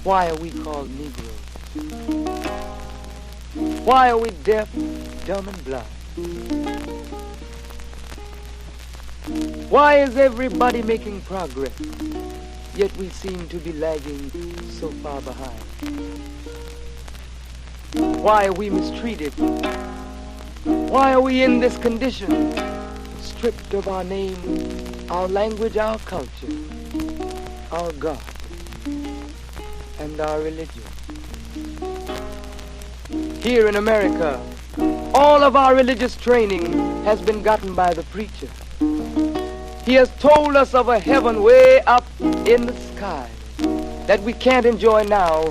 Why are we called Negroes? Why are we deaf, dumb, and blind? Why is everybody making progress, yet we seem to be lagging so far behind? Why are we mistreated? Why are we in this condition, stripped of our name, our language, our culture, our God, and our religion? Here in America, all of our religious training has been gotten by the preacher. He has told us of a heaven way up in the sky that we can't enjoy now,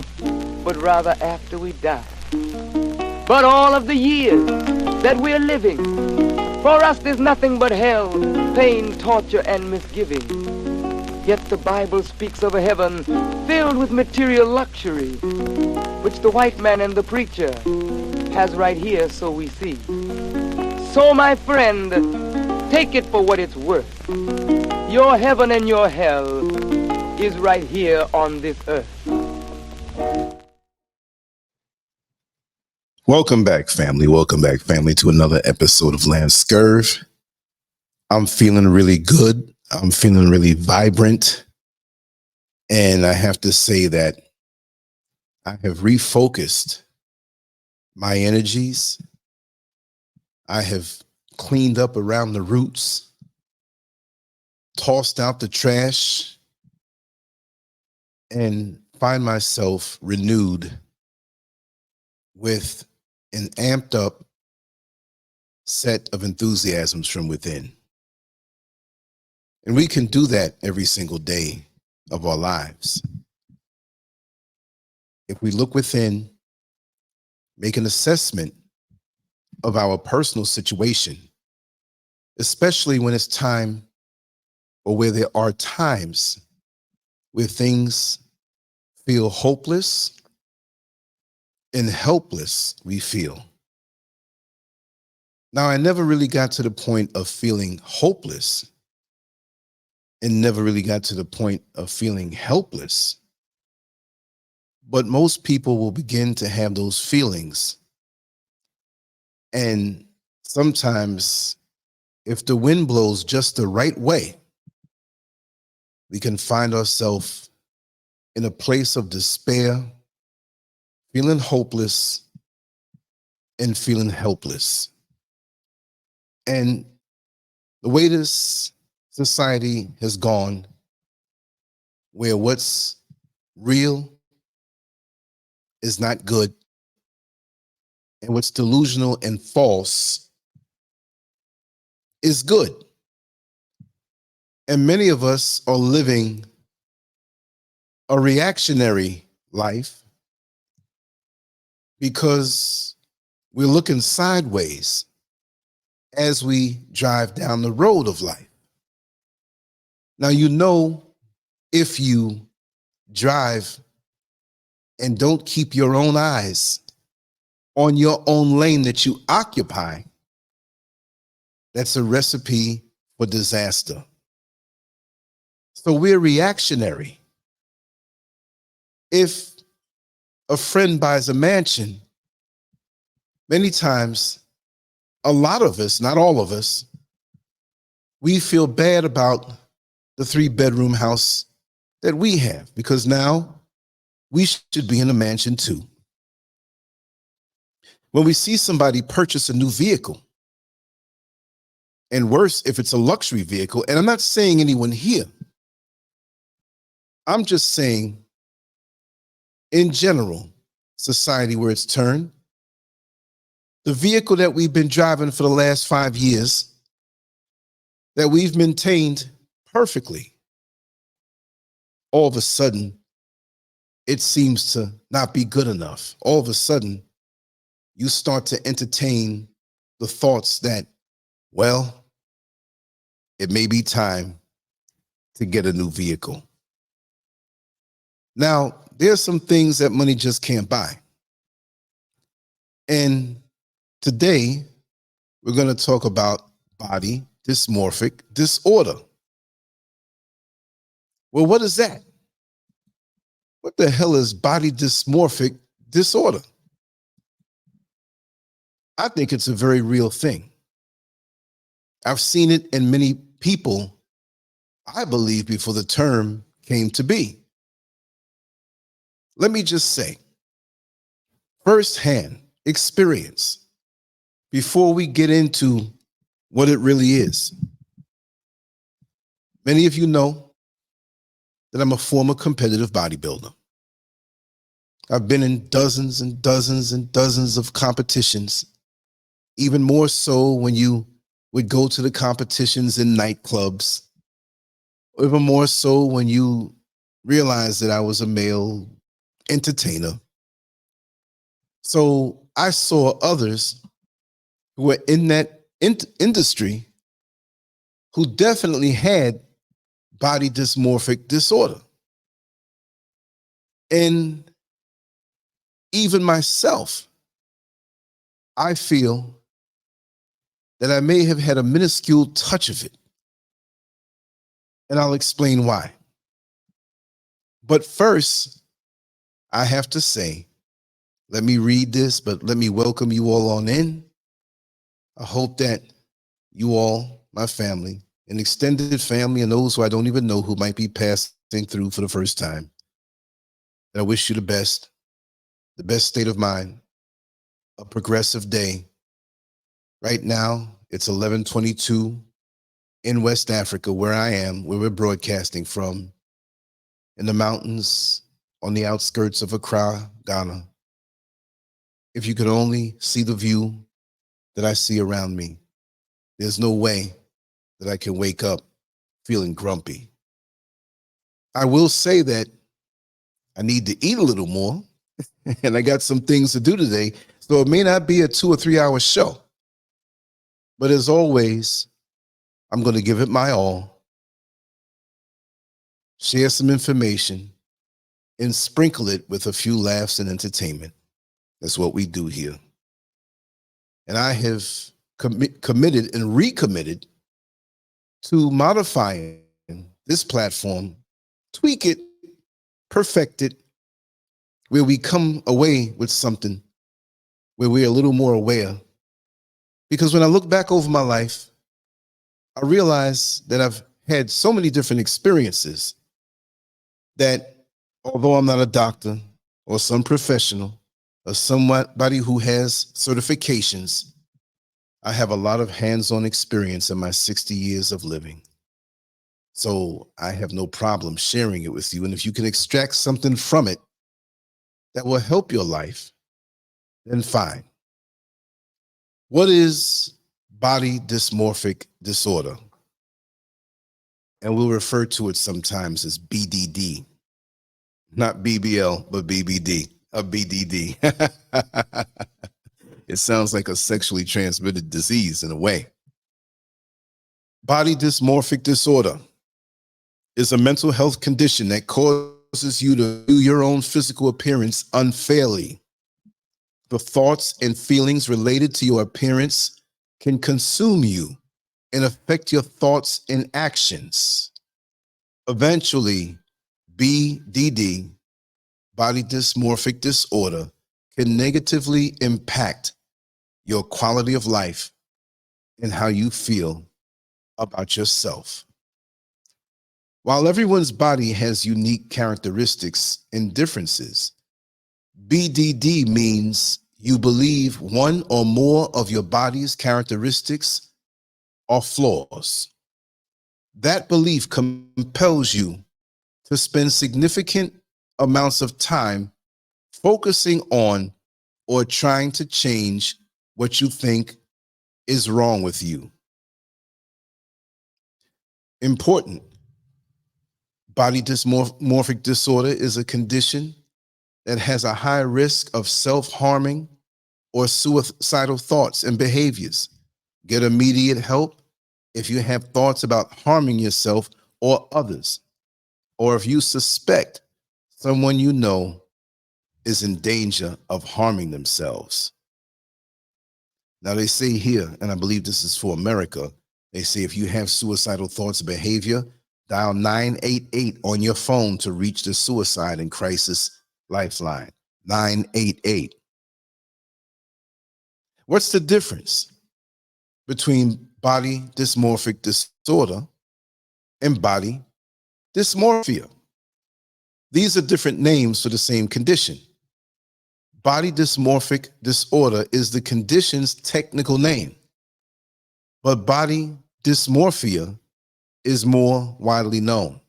but rather after we die. But all of the years that we're living, for us there's nothing but hell, pain, torture, and misgiving. Yet the Bible speaks of a heaven filled with material luxury, which the white man and the preacher has right here, so we see. So my friend, take it for what it's worth. Your heaven and your hell is right here on this earth. Welcome back, family. Welcome back, family, to another episode of LANCESCURV. I'm feeling really good. I'm feeling really vibrant. And I have to say that I have refocused my energies. I have cleaned up around the roots, tossed out the trash, and find myself renewed with an amped up set of enthusiasms from within. And we can do that every single day of our lives. If we look within, make an assessment of our personal situation, especially when it's time or where there are times where things feel hopeless and helpless, we feel. Now, I never really got to the point of feeling hopeless and never really got to the point of feeling helpless. But most people will begin to have those feelings. And sometimes, if the wind blows just the right way, we can find ourselves in a place of despair, feeling hopeless, and feeling helpless. And the way this society has gone, where what's real is not good, and what's delusional and false is good. And many of us are living a reactionary life because we're looking sideways as we drive down the road of life. Now, you know, if you drive and don't keep your own eyes on your own lane that you occupy, that's a recipe for disaster. So we're reactionary. If a friend buys a mansion, many times, a lot of us, not all of us, we feel bad about the 3-bedroom house that we have, because now we should be in a mansion too. When we see somebody purchase a new vehicle, and worse, if it's a luxury vehicle, and I'm not saying anyone here, I'm just saying in general, society where it's turned, the vehicle that we've been driving for the last 5 years, that we've maintained perfectly, all of a sudden, it seems to not be good enough. All of a sudden, you start to entertain the thoughts that, well, it may be time to get a new vehicle. Now, there are some things that money just can't buy. And today, we're going to talk about body dysmorphic disorder. Well, what is that? What the hell is body dysmorphic disorder? I think it's a very real thing. I've seen it in many people, I believe, before the term came to be. Let me just say, firsthand experience, before we get into what it really is. Many of you know that I'm a former competitive bodybuilder. I've been in dozens and dozens and dozens of competitions, even more so when you would go to the competitions in nightclubs, even more so when you realized that I was a male entertainer. So I saw others who were in that industry who definitely had body dysmorphic disorder. And even myself, I feel that I may have had a minuscule touch of it. And I'll explain why. But first, I have to say, let me read this, but let me welcome you all on in. I hope that you all, my family, an extended family, and those who I don't even know who might be passing through for the first time, that I wish you the best state of mind, a progressive day. Right now, it's 11:22 in West Africa, where I am, where we're broadcasting from, in the mountains on the outskirts of Accra, Ghana. If you could only see the view that I see around me, there's no way that I can wake up feeling grumpy. I will say that I need to eat a little more, and I got some things to do today, so it may not be a 2 or 3 hour show. But as always, I'm going to give it my all, share some information, and sprinkle it with a few laughs and entertainment. That's what we do here. And I have committed and recommitted to modifying this platform, tweak it, perfect it, where we come away with something where we're a little more aware. Because when I look back over my life, I realize that I've had so many different experiences that although I'm not a doctor or some professional or somebody who has certifications, I have a lot of hands-on experience in my 60 years of living. So I have no problem sharing it with you. And if you can extract something from it that will help your life, then fine. What is body dysmorphic disorder? And we'll refer to it sometimes as BDD. Not BBL, but BBD, a BDD. It sounds like a sexually transmitted disease in a way. Body dysmorphic disorder is a mental health condition that causes you to view your own physical appearance unfairly. The thoughts and feelings related to your appearance can consume you and affect your thoughts and actions. Eventually, BDD, body dysmorphic disorder, can negatively impact your quality of life and how you feel about yourself. While everyone's body has unique characteristics and differences, BDD means you believe one or more of your body's characteristics are flaws. That belief compels you to spend significant amounts of time focusing on or trying to change what you think is wrong with you. Important. Body dysmorphic disorder is a condition that has a high risk of self-harming or suicidal thoughts and behaviors. Get immediate help if you have thoughts about harming yourself or others, or if you suspect someone you know is in danger of harming themselves. Now they say here, and I believe this is for America, they say if you have suicidal thoughts or behavior, Dial 988 on your phone to reach the Suicide and Crisis Lifeline. 988. What's the difference between body dysmorphic disorder and body dysmorphia? These are different names for the same condition. Body dysmorphic disorder is the condition's technical name, but body dysmorphia is more widely known.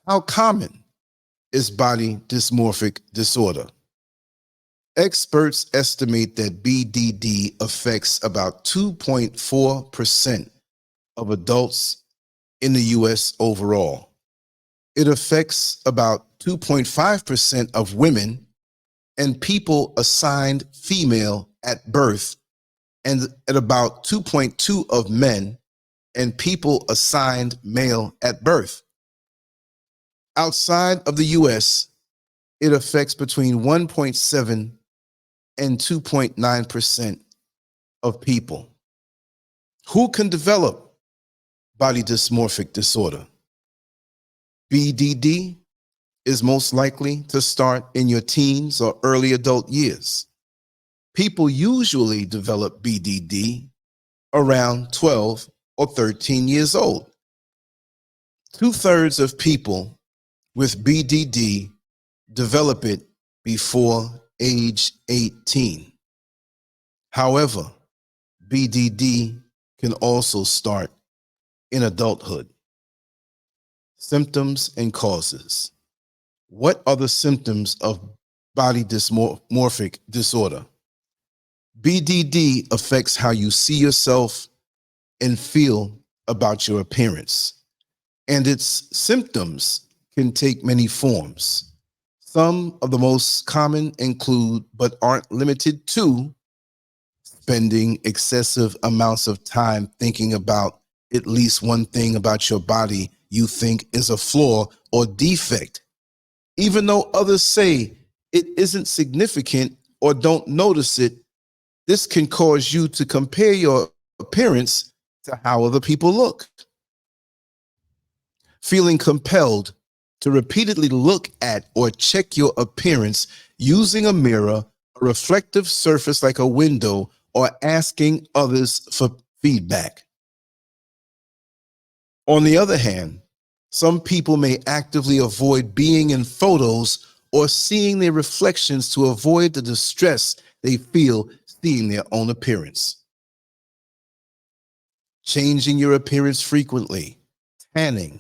How common is body dysmorphic disorder? Experts estimate that BDD affects about 2.4% of adults in the US overall. It affects about 2.5% of women and people assigned female at birth, and at about 2.2% of men and people assigned male at birth. Outside of the US, it affects between 1.7% and 2.9% of people. Who can develop body dysmorphic disorder? BDD is most likely to start in your teens or early adult years. People usually develop BDD around 12 or 13 years old. 2/3 of people with BDD develop it before age 18. However, BDD can also start in adulthood. Symptoms and causes. What are the symptoms of body dysmorphic disorder? BDD affects how you see yourself and feel about your appearance, and its symptoms can take many forms. Some of the most common include, but aren't limited to, spending excessive amounts of time thinking about at least one thing about your body you think is a flaw or defect, even though others say it isn't significant or don't notice it. This can cause you to compare your appearance to how other people look. Feeling compelled to repeatedly look at or check your appearance using a mirror, a reflective surface like a window, or asking others for feedback. On the other hand, some people may actively avoid being in photos or seeing their reflections to avoid the distress they feel seeing their own appearance. Changing your appearance frequently, tanning,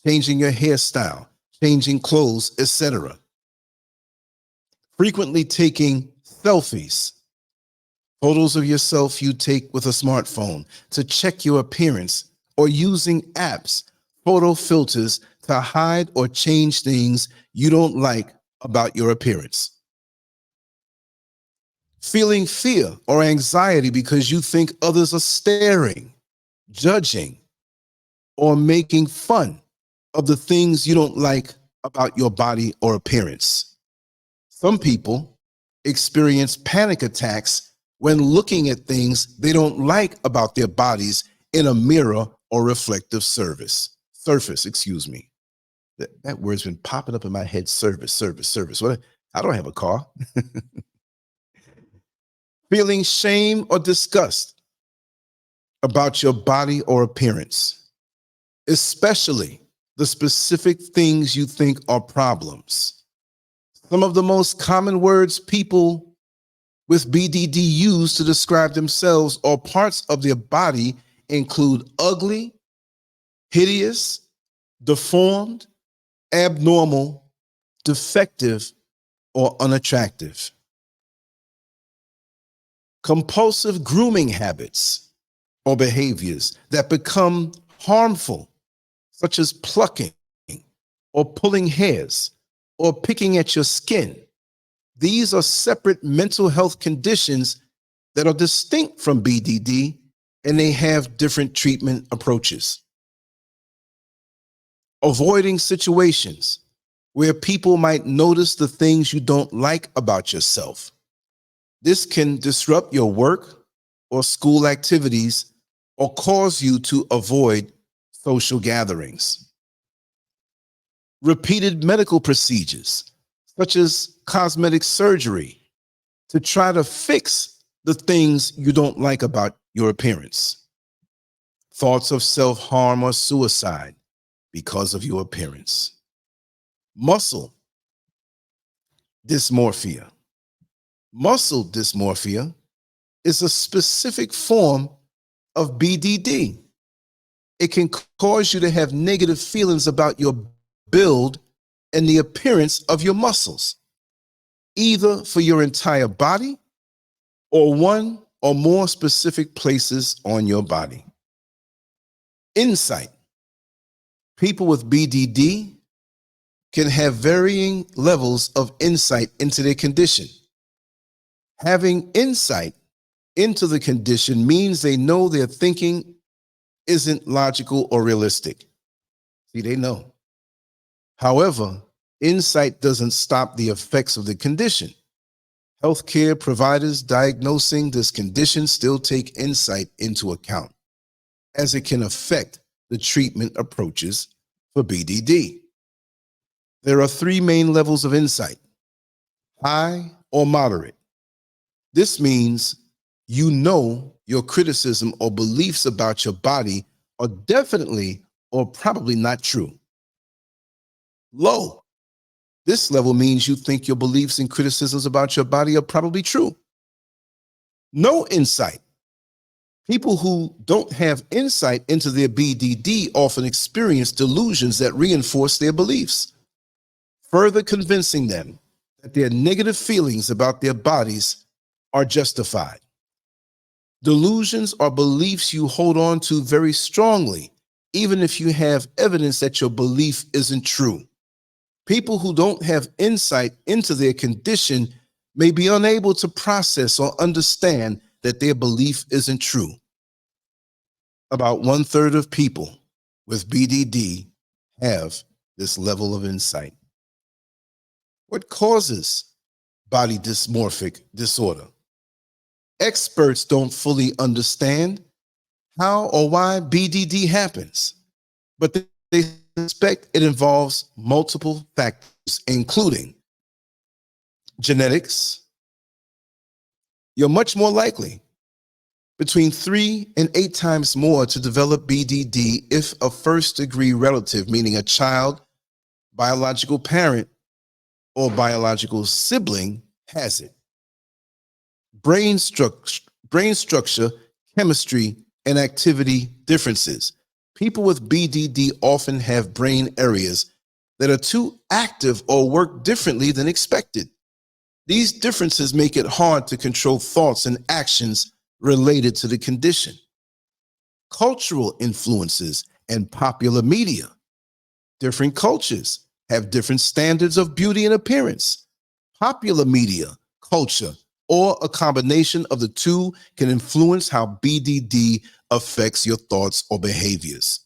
changing your hairstyle, changing clothes, etc. Frequently taking selfies, photos of yourself you take with a smartphone to check your appearance, or using apps, photo filters to hide or change things you don't like about your appearance. Feeling fear or anxiety because you think others are staring, judging, or making fun of the things you don't like about your body or appearance. Some people experience panic attacks when looking at things they don't like about their bodies in a mirror or reflective surface. That word's been popping up in my head. Service. What? I don't have a car. Feeling shame or disgust about your body or appearance, especially the specific things you think are problems. Some of the most common words people with BDD use to describe themselves or parts of their body include ugly, hideous, deformed, abnormal, defective, or unattractive. Compulsive grooming habits or behaviors that become harmful, such as plucking or pulling hairs or picking at your skin. These are separate mental health conditions that are distinct from BDD, and they have different treatment approaches. Avoiding situations where people might notice the things you don't like about yourself. This can disrupt your work or school activities or cause you to avoid social gatherings, repeated medical procedures, such as cosmetic surgery, to try to fix the things you don't like about your appearance, thoughts of self-harm or suicide because of your appearance, muscle dysmorphia. Muscle dysmorphia is a specific form of BDD. It can cause you to have negative feelings about your build and the appearance of your muscles, either for your entire body or one or more specific places on your body. Insight. People with BDD can have varying levels of insight into their condition. Having insight into the condition means they know their thinking isn't logical or realistic. See, they know. However, insight doesn't stop the effects of the condition. Healthcare providers diagnosing this condition still take insight into account, as it can affect the treatment approaches for BDD. There are three main levels of insight: high or moderate. This means you know your criticism or beliefs about your body are definitely or probably not true. Low. This level means you think your beliefs and criticisms about your body are probably true. No insight. People who don't have insight into their BDD often experience delusions that reinforce their beliefs, further convincing them that their negative feelings about their bodies are justified. Delusions are beliefs you hold on to very strongly, even if you have evidence that your belief isn't true. People who don't have insight into their condition may be unable to process or understand that their belief isn't true. About 1/3 of people with BDD have this level of insight. What causes body dysmorphic disorder? Experts don't fully understand how or why BDD happens, but they suspect it involves multiple factors, including genetics. You're much more likely, between 3 and 8 times more, to develop BDD if a first-degree relative, meaning a child, biological parent, or biological sibling, has it. Brain structure, chemistry, and activity differences. People with BDD often have brain areas that are too active or work differently than expected. These differences make it hard to control thoughts and actions related to the condition. Cultural influences and popular media. Different cultures have different standards of beauty and appearance. Popular media, culture, or a combination of the two can influence how BDD affects your thoughts or behaviors.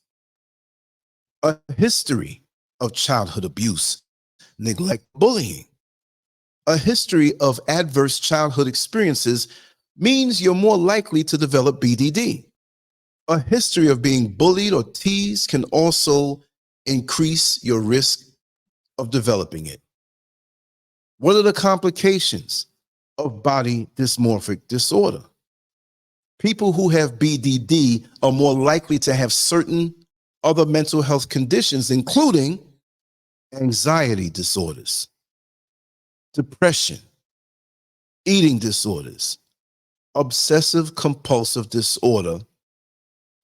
A history of childhood abuse, neglect, bullying. A history of adverse childhood experiences means you're more likely to develop BDD. A history of being bullied or teased can also increase your risk of developing it. What are the complications of body dysmorphic disorder? People who have BDD are more likely to have certain other mental health conditions, including anxiety disorders, depression, eating disorders, obsessive compulsive disorder,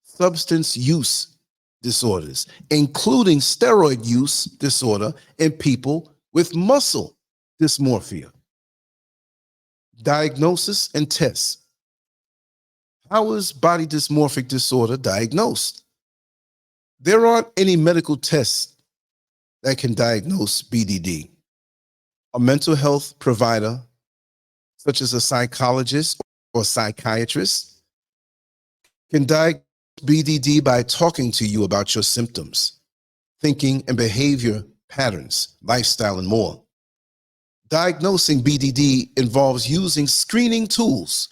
substance use disorders, including steroid use disorder in people with muscle dysmorphia. Diagnosis and tests. How is body dysmorphic disorder diagnosed? There aren't any medical tests that can diagnose BDD. A mental health provider, such as a psychologist or psychiatrist, can diagnose BDD by talking to you about your symptoms, thinking and behavior patterns, lifestyle, and more. Diagnosing BDD involves using screening tools,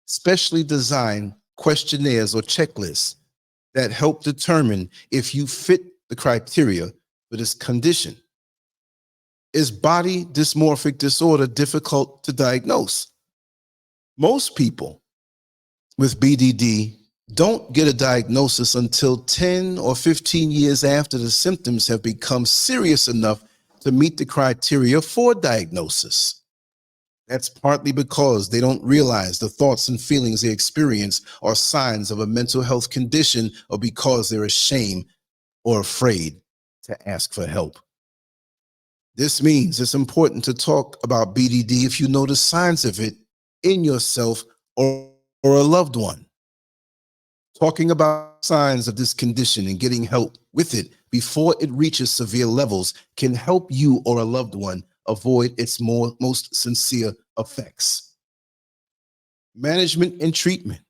specially designed questionnaires or checklists that help determine if you fit the criteria for this condition. Is body dysmorphic disorder difficult to diagnose? Most people with BDD don't get a diagnosis until 10 or 15 years after the symptoms have become serious enough to meet the criteria for diagnosis. That's partly because they don't realize the thoughts and feelings they experience are signs of a mental health condition, or because they're ashamed or afraid to ask for help. This means it's important to talk about BDD if you notice signs of it in yourself or a loved one. Talking about signs of this condition and getting help with it before it reaches severe levels can help you or a loved one avoid its most sincere effects. Management and treatment.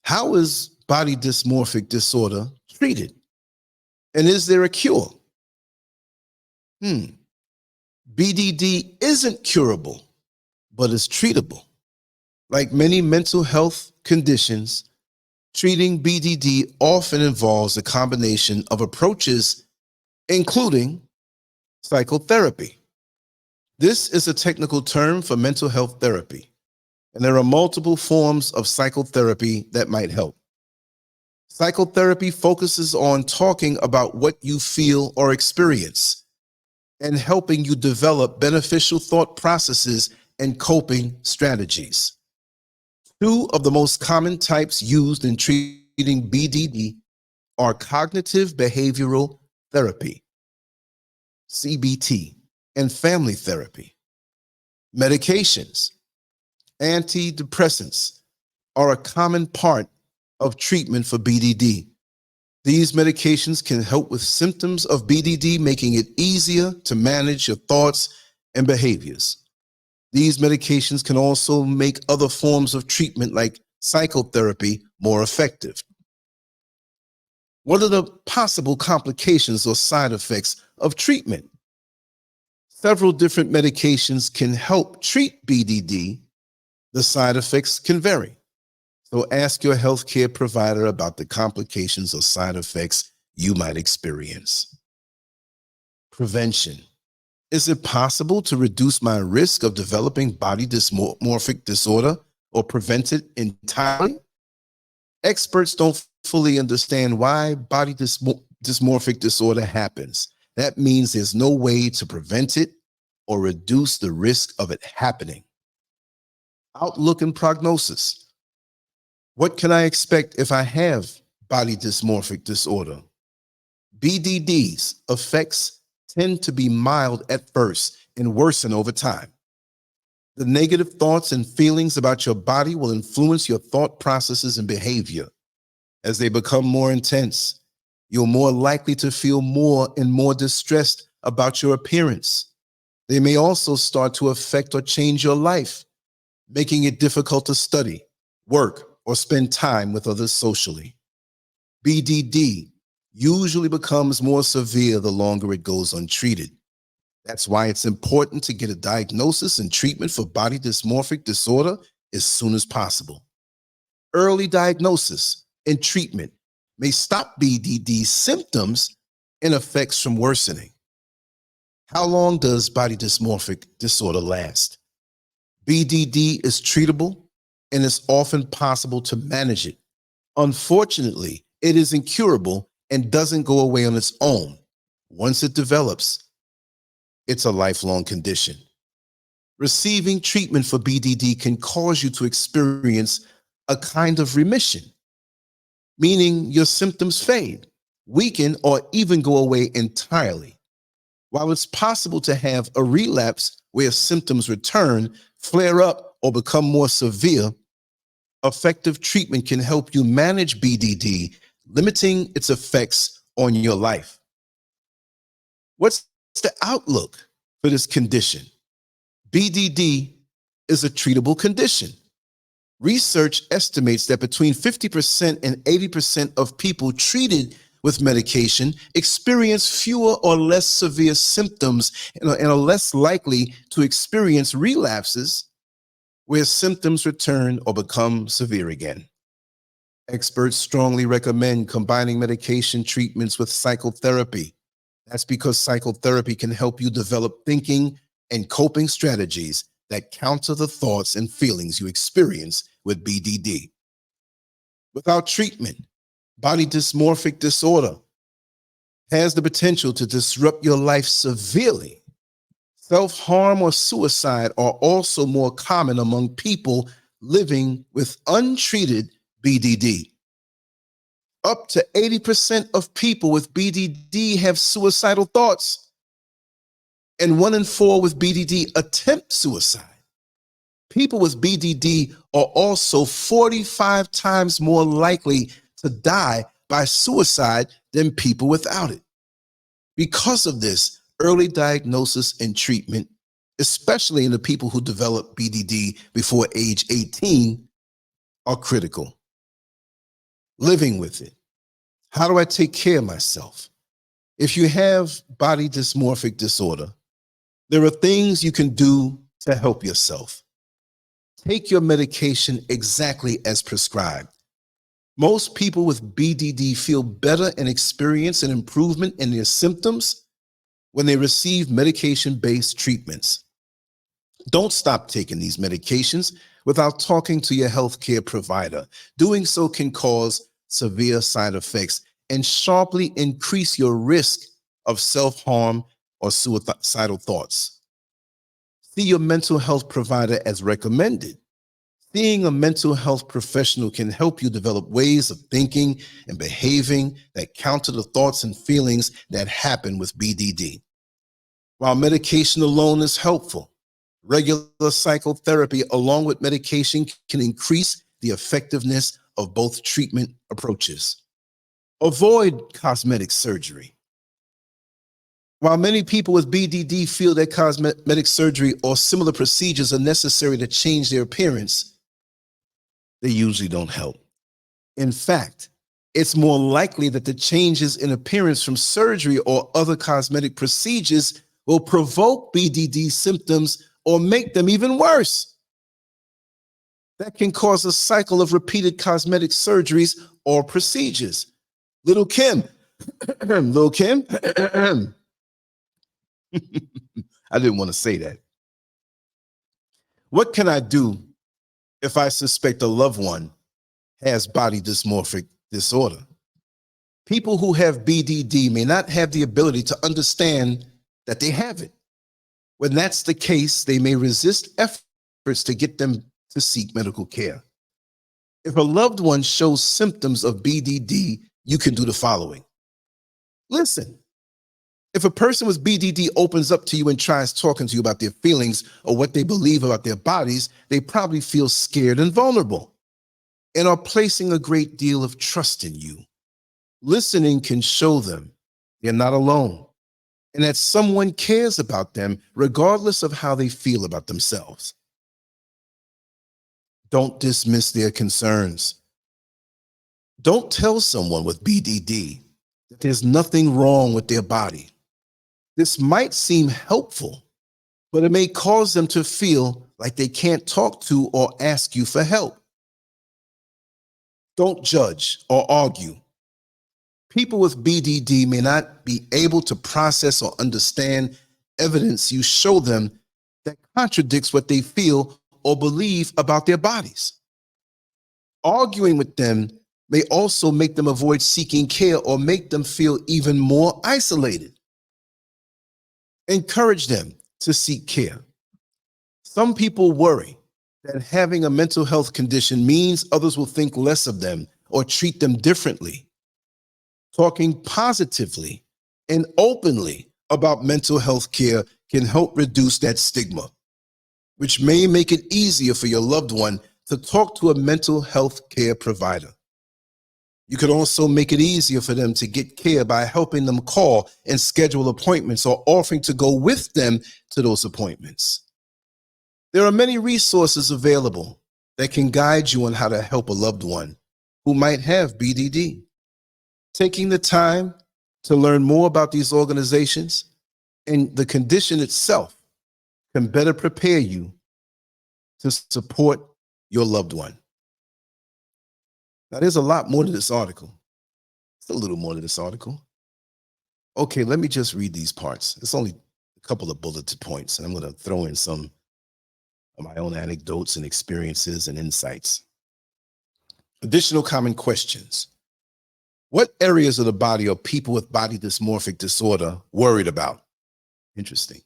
How is body dysmorphic disorder treated? And is there a cure? BDD isn't curable, but is treatable. Like many mental health conditions, treating BDD often involves a combination of approaches, including psychotherapy. This is a technical term for mental health therapy, and there are multiple forms of psychotherapy that might help. Psychotherapy focuses on talking about what you feel or experience and helping you develop beneficial thought processes and coping strategies. Two of the most common types used in treating BDD are cognitive behavioral therapy, CBT, and family therapy. Medications, antidepressants, are a common part of treatment for BDD. These medications can help with symptoms of BDD, making it easier to manage your thoughts and behaviors. These medications can also make other forms of treatment like psychotherapy more effective. What are the possible complications or side effects of treatment? Several different medications can help treat BDD. The side effects can vary. So ask your healthcare provider about the complications or side effects you might experience. Prevention. Is it possible to reduce my risk of developing body dysmorphic disorder or prevent it entirely? Experts don't fully understand why body dysmorphic disorder happens. That means there's no way to prevent it or reduce the risk of it happening. Outlook and prognosis. What can I expect if I have body dysmorphic disorder? BDD's effects tend to be mild at first and worsen over time. The negative thoughts and feelings about your body will influence your thought processes and behavior. As they become more intense, you're more likely to feel more and more distressed about your appearance. They may also start to affect or change your life, making it difficult to study, work, or spend time with others socially. BDD usually becomes more severe the longer it goes untreated. That's why it's important to get a diagnosis and treatment for body dysmorphic disorder as soon as possible. Early diagnosis and treatment may stop BDD symptoms and effects from worsening. How long does body dysmorphic disorder last? BDD is treatable and it's often possible to manage it. Unfortunately, it is incurable and doesn't go away on its own. Once it develops, it's a lifelong condition. Receiving treatment for BDD can cause you to experience a kind of remission, meaning your symptoms fade, weaken, or even go away entirely. While it's possible to have a relapse where symptoms return, flare up, or become more severe, effective treatment can help you manage BDD, limiting its effects on your life. What's the outlook for this condition? BDD is a treatable condition. Research estimates that between 50% and 80% of people treated with medication experience fewer or less severe symptoms and are less likely to experience relapses where symptoms return or become severe again. Experts strongly recommend combining medication treatments with psychotherapy. That's because psychotherapy can help you develop thinking and coping strategies that counter the thoughts and feelings you experience with BDD. Without treatment, body dysmorphic disorder has the potential to disrupt your life severely. Self-harm or suicide are also more common among people living with untreated BDD. Up to 80% of people with BDD have suicidal thoughts, and 1 in 4 with BDD attempt suicide. People with BDD are also 45 times more likely to die by suicide than people without it. Because of this, early diagnosis and treatment, especially in the people who develop BDD before age 18, are critical. Living with it. How do I take care of myself? If you have body dysmorphic disorder, there are things you can do to help yourself. Take your medication exactly as prescribed. Most people with BDD feel better and experience an improvement in their symptoms when they receive medication-based treatments. Don't stop taking these medications without talking to your healthcare provider. Doing so can cause severe side effects and sharply increase your risk of self-harm or suicidal thoughts. See your mental health provider as recommended. Seeing a mental health professional can help you develop ways of thinking and behaving that counter the thoughts and feelings that happen with BDD. While medication alone is helpful, regular psychotherapy along with medication can increase the effectiveness of both treatment approaches. Avoid cosmetic surgery. While many people with BDD feel that cosmetic surgery or similar procedures are necessary to change their appearance, they usually don't help. In fact, it's more likely that the changes in appearance from surgery or other cosmetic procedures will provoke BDD symptoms or make them even worse. That can cause a cycle of repeated cosmetic surgeries or procedures. Little Kim, Little Kim, I didn't want to say that. What can I do if I suspect a loved one has body dysmorphic disorder? People who have BDD may not have the ability to understand that they have it. When that's the case, they may resist efforts to get them to seek medical care. If a loved one shows symptoms of BDD, you can do the following. Listen. If a person with BDD opens up to you and tries talking to you about their feelings or what they believe about their bodies, they probably feel scared and vulnerable and are placing a great deal of trust in you. Listening can show them they're not alone and that someone cares about them regardless of how they feel about themselves. Don't dismiss their concerns. Don't tell someone with BDD that there's nothing wrong with their body. This might seem helpful, but it may cause them to feel like they can't talk to or ask you for help. Don't judge or argue. People with BDD may not be able to process or understand evidence you show them that contradicts what they feel or believe about their bodies. Arguing with them may also make them avoid seeking care or make them feel even more isolated. Encourage them to seek care. Some people worry that having a mental health condition means others will think less of them or treat them differently. Talking positively and openly about mental health care can help reduce that stigma, which may make it easier for your loved one to talk to a mental health care provider. You could also make it easier for them to get care by helping them call and schedule appointments or offering to go with them to those appointments. There are many resources available that can guide you on how to help a loved one who might have BDD. Taking the time to learn more about these organizations and the condition itself can better prepare you to support your loved one. Now, there's a lot more to this article. It's a little more to this article. Okay, let me just read these parts. It's only a couple of bulleted points, and I'm going to throw in some of my own anecdotes and experiences and insights. Additional common questions. What areas of the body are people with body dysmorphic disorder worried about? Interesting.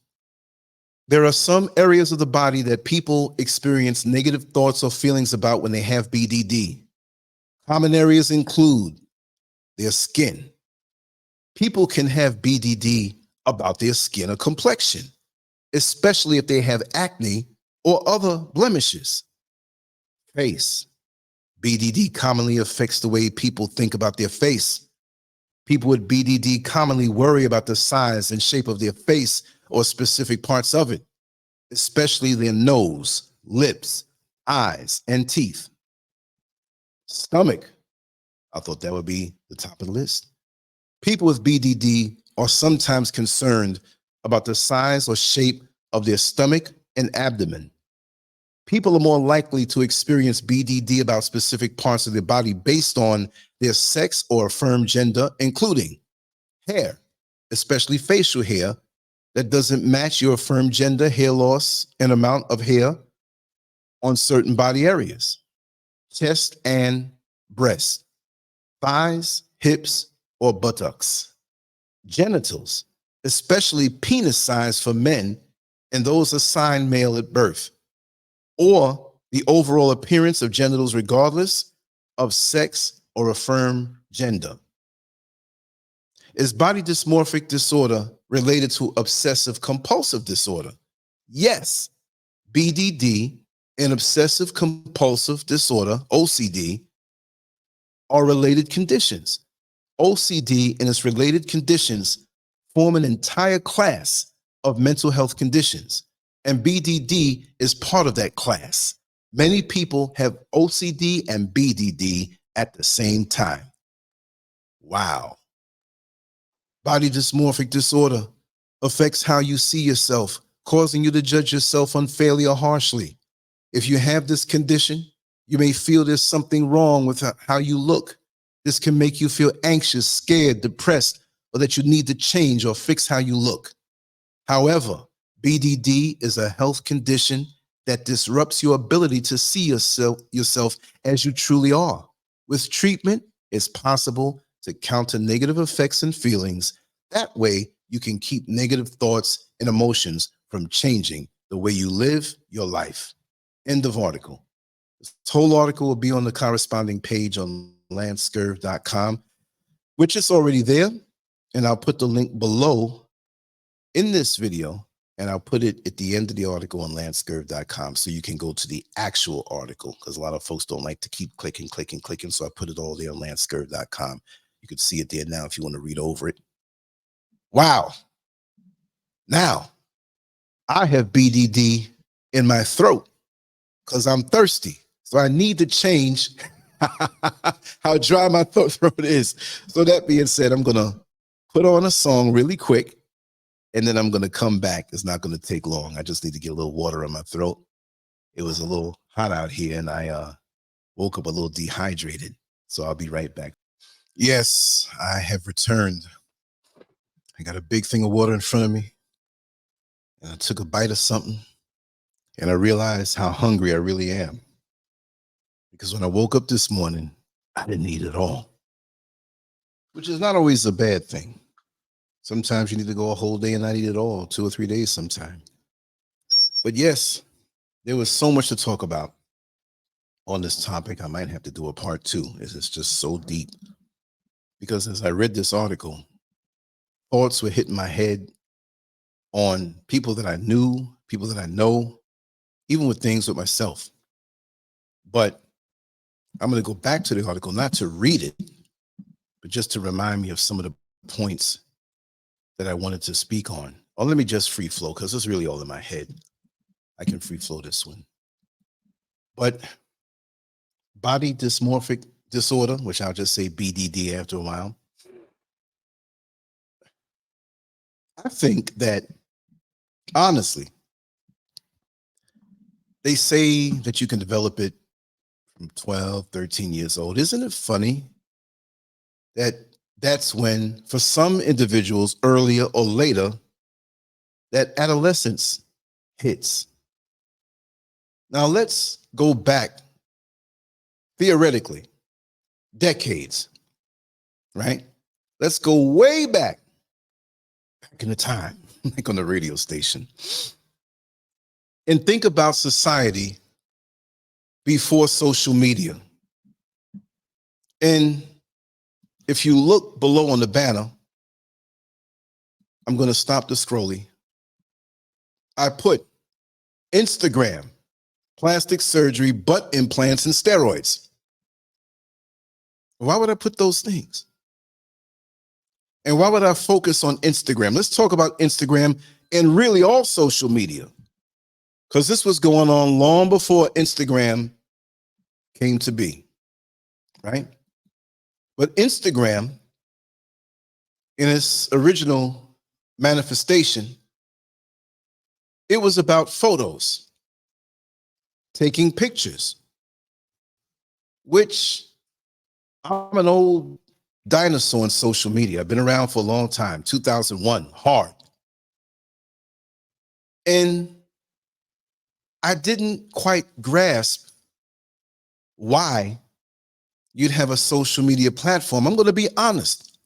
There are some areas of the body that people experience negative thoughts or feelings about when they have BDD. Common areas include their skin. People can have BDD about their skin or complexion, especially if they have acne or other blemishes. Face. BDD commonly affects the way people think about their face. People with BDD commonly worry about the size and shape of their face or specific parts of it, especially their nose, lips, eyes, and teeth. Stomach. I thought that would be the top of the list. People with BDD are sometimes concerned about the size or shape of their stomach and abdomen. People are more likely to experience BDD about specific parts of their body based on their sex or affirmed gender, including hair, especially facial hair that doesn't match your affirmed gender, hair loss, and amount of hair on certain body areas, chest and breast, thighs, hips, or buttocks, genitals, especially penis size for men and those assigned male at birth, or the overall appearance of genitals regardless of sex or affirmed gender. Is body dysmorphic disorder related to obsessive compulsive disorder? Yes. BDD and obsessive compulsive disorder, OCD, are related conditions. OCD and its related conditions form an entire class of mental health conditions, and BDD is part of that class. Many people have OCD and BDD at the same time. Wow. Body dysmorphic disorder affects how you see yourself, causing you to judge yourself unfairly or harshly. If you have this condition, you may feel there's something wrong with how you look. This can make you feel anxious, scared, depressed, or that you need to change or fix how you look. However, BDD is a health condition that disrupts your ability to see yourself as you truly are. With treatment, it's possible to counter negative effects and feelings. That way, you can keep negative thoughts and emotions from changing the way you live your life. End of article. This whole article will be on the corresponding page on LANCESCURV.com, which is already there, and I'll put the link below in this video, and I'll put it at the end of the article on LANCESCURV.com so you can go to the actual article, because a lot of folks don't like to keep clicking, so I put it all there on LANCESCURV.com. You can see it there now if you want to read over it. Wow. Now, I have BDD in my throat because I'm thirsty. So I need to change how dry my throat is. So that being said, I'm going to put on a song really quick, and then I'm going to come back. It's not going to take long. I just need to get a little water on my throat. It was a little hot out here, and I woke up a little dehydrated. So I'll be right back. Yes, I have returned. I got a big thing of water in front of me, and I took a bite of something, and I realized how hungry I really am. Because when I woke up this morning, I didn't eat at all, which is not always a bad thing. Sometimes you need to go a whole day and not eat at all, 2 or 3 days sometime. But yes, there was so much to talk about on this topic. I might have to do a part 2, as it's just so deep. Because as I read this article, thoughts were hitting my head on people that I knew, people that I know, even with things with myself. But I'm going to go back to the article, not to read it, but just to remind me of some of the points that I wanted to speak on. Or let me just free flow, because it's really all in my head. I can free flow this one. But body dysmorphic disorder, which I'll just say BDD after a while. I think that, honestly, they say that you can develop it from I'm 12, 13 years old. Isn't it funny that that's when, for some individuals, earlier or later, that adolescence hits? Now let's go back, theoretically, decades, right? Let's go way back in the time, like on the radio station, and think about society before social media. And if you look below on the banner, I'm going to stop the scrolling. I put Instagram, plastic surgery, butt implants, and steroids. Why would I put those things? And why would I focus on Instagram? Let's talk about Instagram and really all social media, because this was going on long before Instagram came to be, right? But Instagram, in its original manifestation, it was about photos, taking pictures, which I'm an old dinosaur in social media. I've been around for a long time, 2001, hard. And I didn't quite grasp why you'd have a social media platform. I'm going to be honest.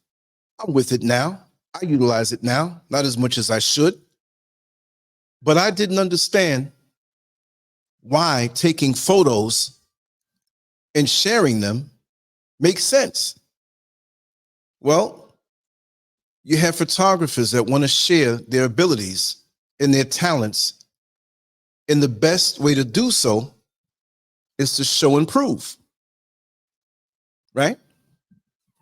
I'm with it now. I utilize it now, not as much as I should. But I didn't understand why taking photos and sharing them makes sense. Well, you have photographers that want to share their abilities and their talents, and the best way to do so is to show and prove, right?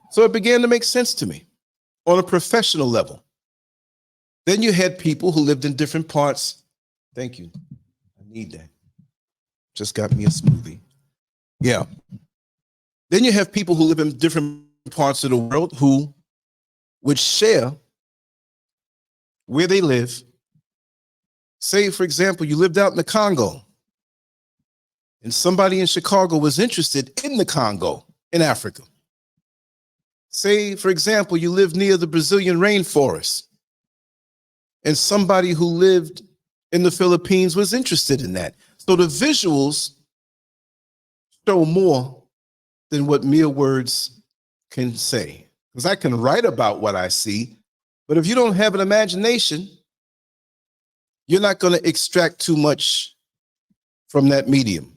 So it began to make sense to me on a professional level. Then you had people who lived in different parts. Thank you. I need that. Just got me a smoothie. Yeah. Then you have people who live in different parts of the world who would share where they live. Say, for example, you lived out in the Congo, and somebody in Chicago was interested in the Congo in Africa. Say, for example, you live near the Brazilian rainforest, and somebody who lived in the Philippines was interested in that. So the visuals show more than what mere words can say. Because I can write about what I see, but if you don't have an imagination, you're not going to extract too much from that medium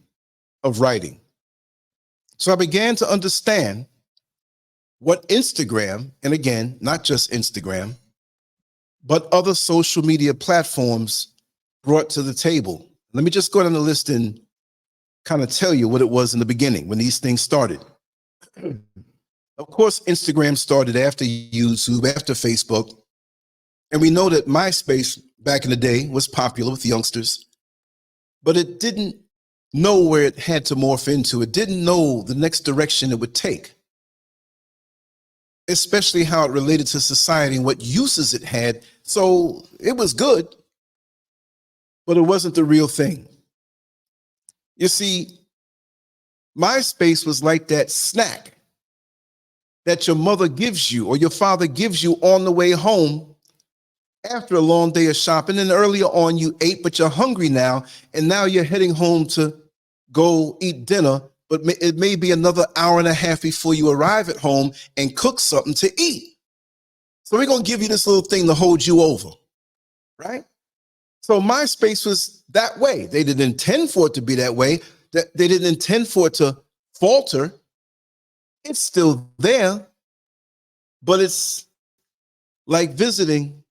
of writing. So I began to understand what Instagram, and again, not just Instagram, but other social media platforms brought to the table. Let me just go down the list and kind of tell you what it was in the beginning when these things started. Of course, Instagram started after YouTube, after Facebook. And we know that MySpace back in the day was popular with youngsters, but it didn't know where it had to morph into. It didn't know the next direction it would take, especially how it related to society and what uses it had. So it was good, but it wasn't the real thing. You see, MySpace was like that snack that your mother gives you or your father gives you on the way home after a long day of shopping. And earlier on you ate, but you're hungry now, and now you're heading home to go eat dinner, but it may be another hour and a half before you arrive at home and cook something to eat. So we're going to give you this little thing to hold you over, right? So MySpace was that way. They didn't intend for it to be that way. That they didn't intend for it to falter. It's still there, but it's like visiting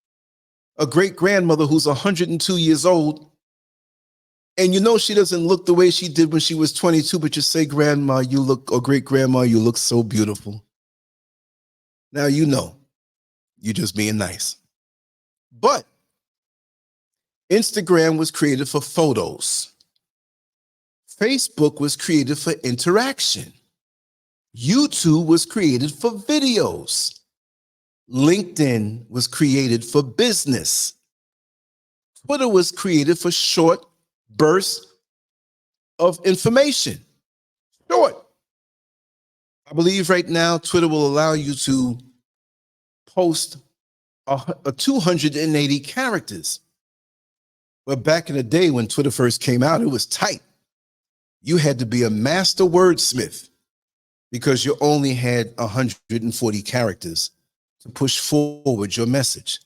a great grandmother who's 102 years old, and you know she doesn't look the way she did when she was 22, but you say, Grandma, you look, or great grandma, you look so beautiful. Now you know, you're just being nice. But Instagram was created for photos. Facebook was created for interaction. YouTube was created for videos. LinkedIn was created for business. Twitter was created for short bursts of information. Do it. I believe right now Twitter will allow you to post a 280 characters. But back in the day when Twitter first came out, it was tight. You had to be a master wordsmith because you only had 140 characters to push forward your message.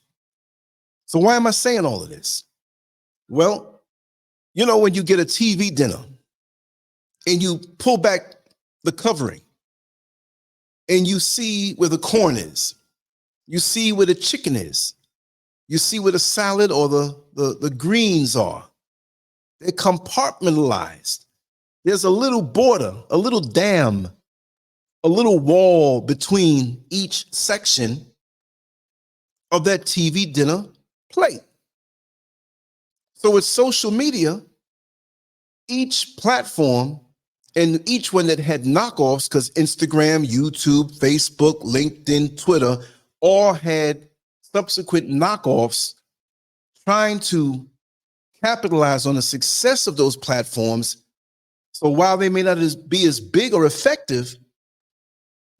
So why am I saying all of this? Well, you know, when you get a TV dinner and you pull back the covering and you see where the corn is, you see where the chicken is, you see where the salad or the greens are. They're compartmentalized. There's a little border, a little dam, a little wall between each section of that TV dinner plate. So with social media, each platform and each one that had knockoffs, because Instagram, YouTube, Facebook, LinkedIn, Twitter, all had subsequent knockoffs trying to capitalize on the success of those platforms. So while they may not be as big or effective,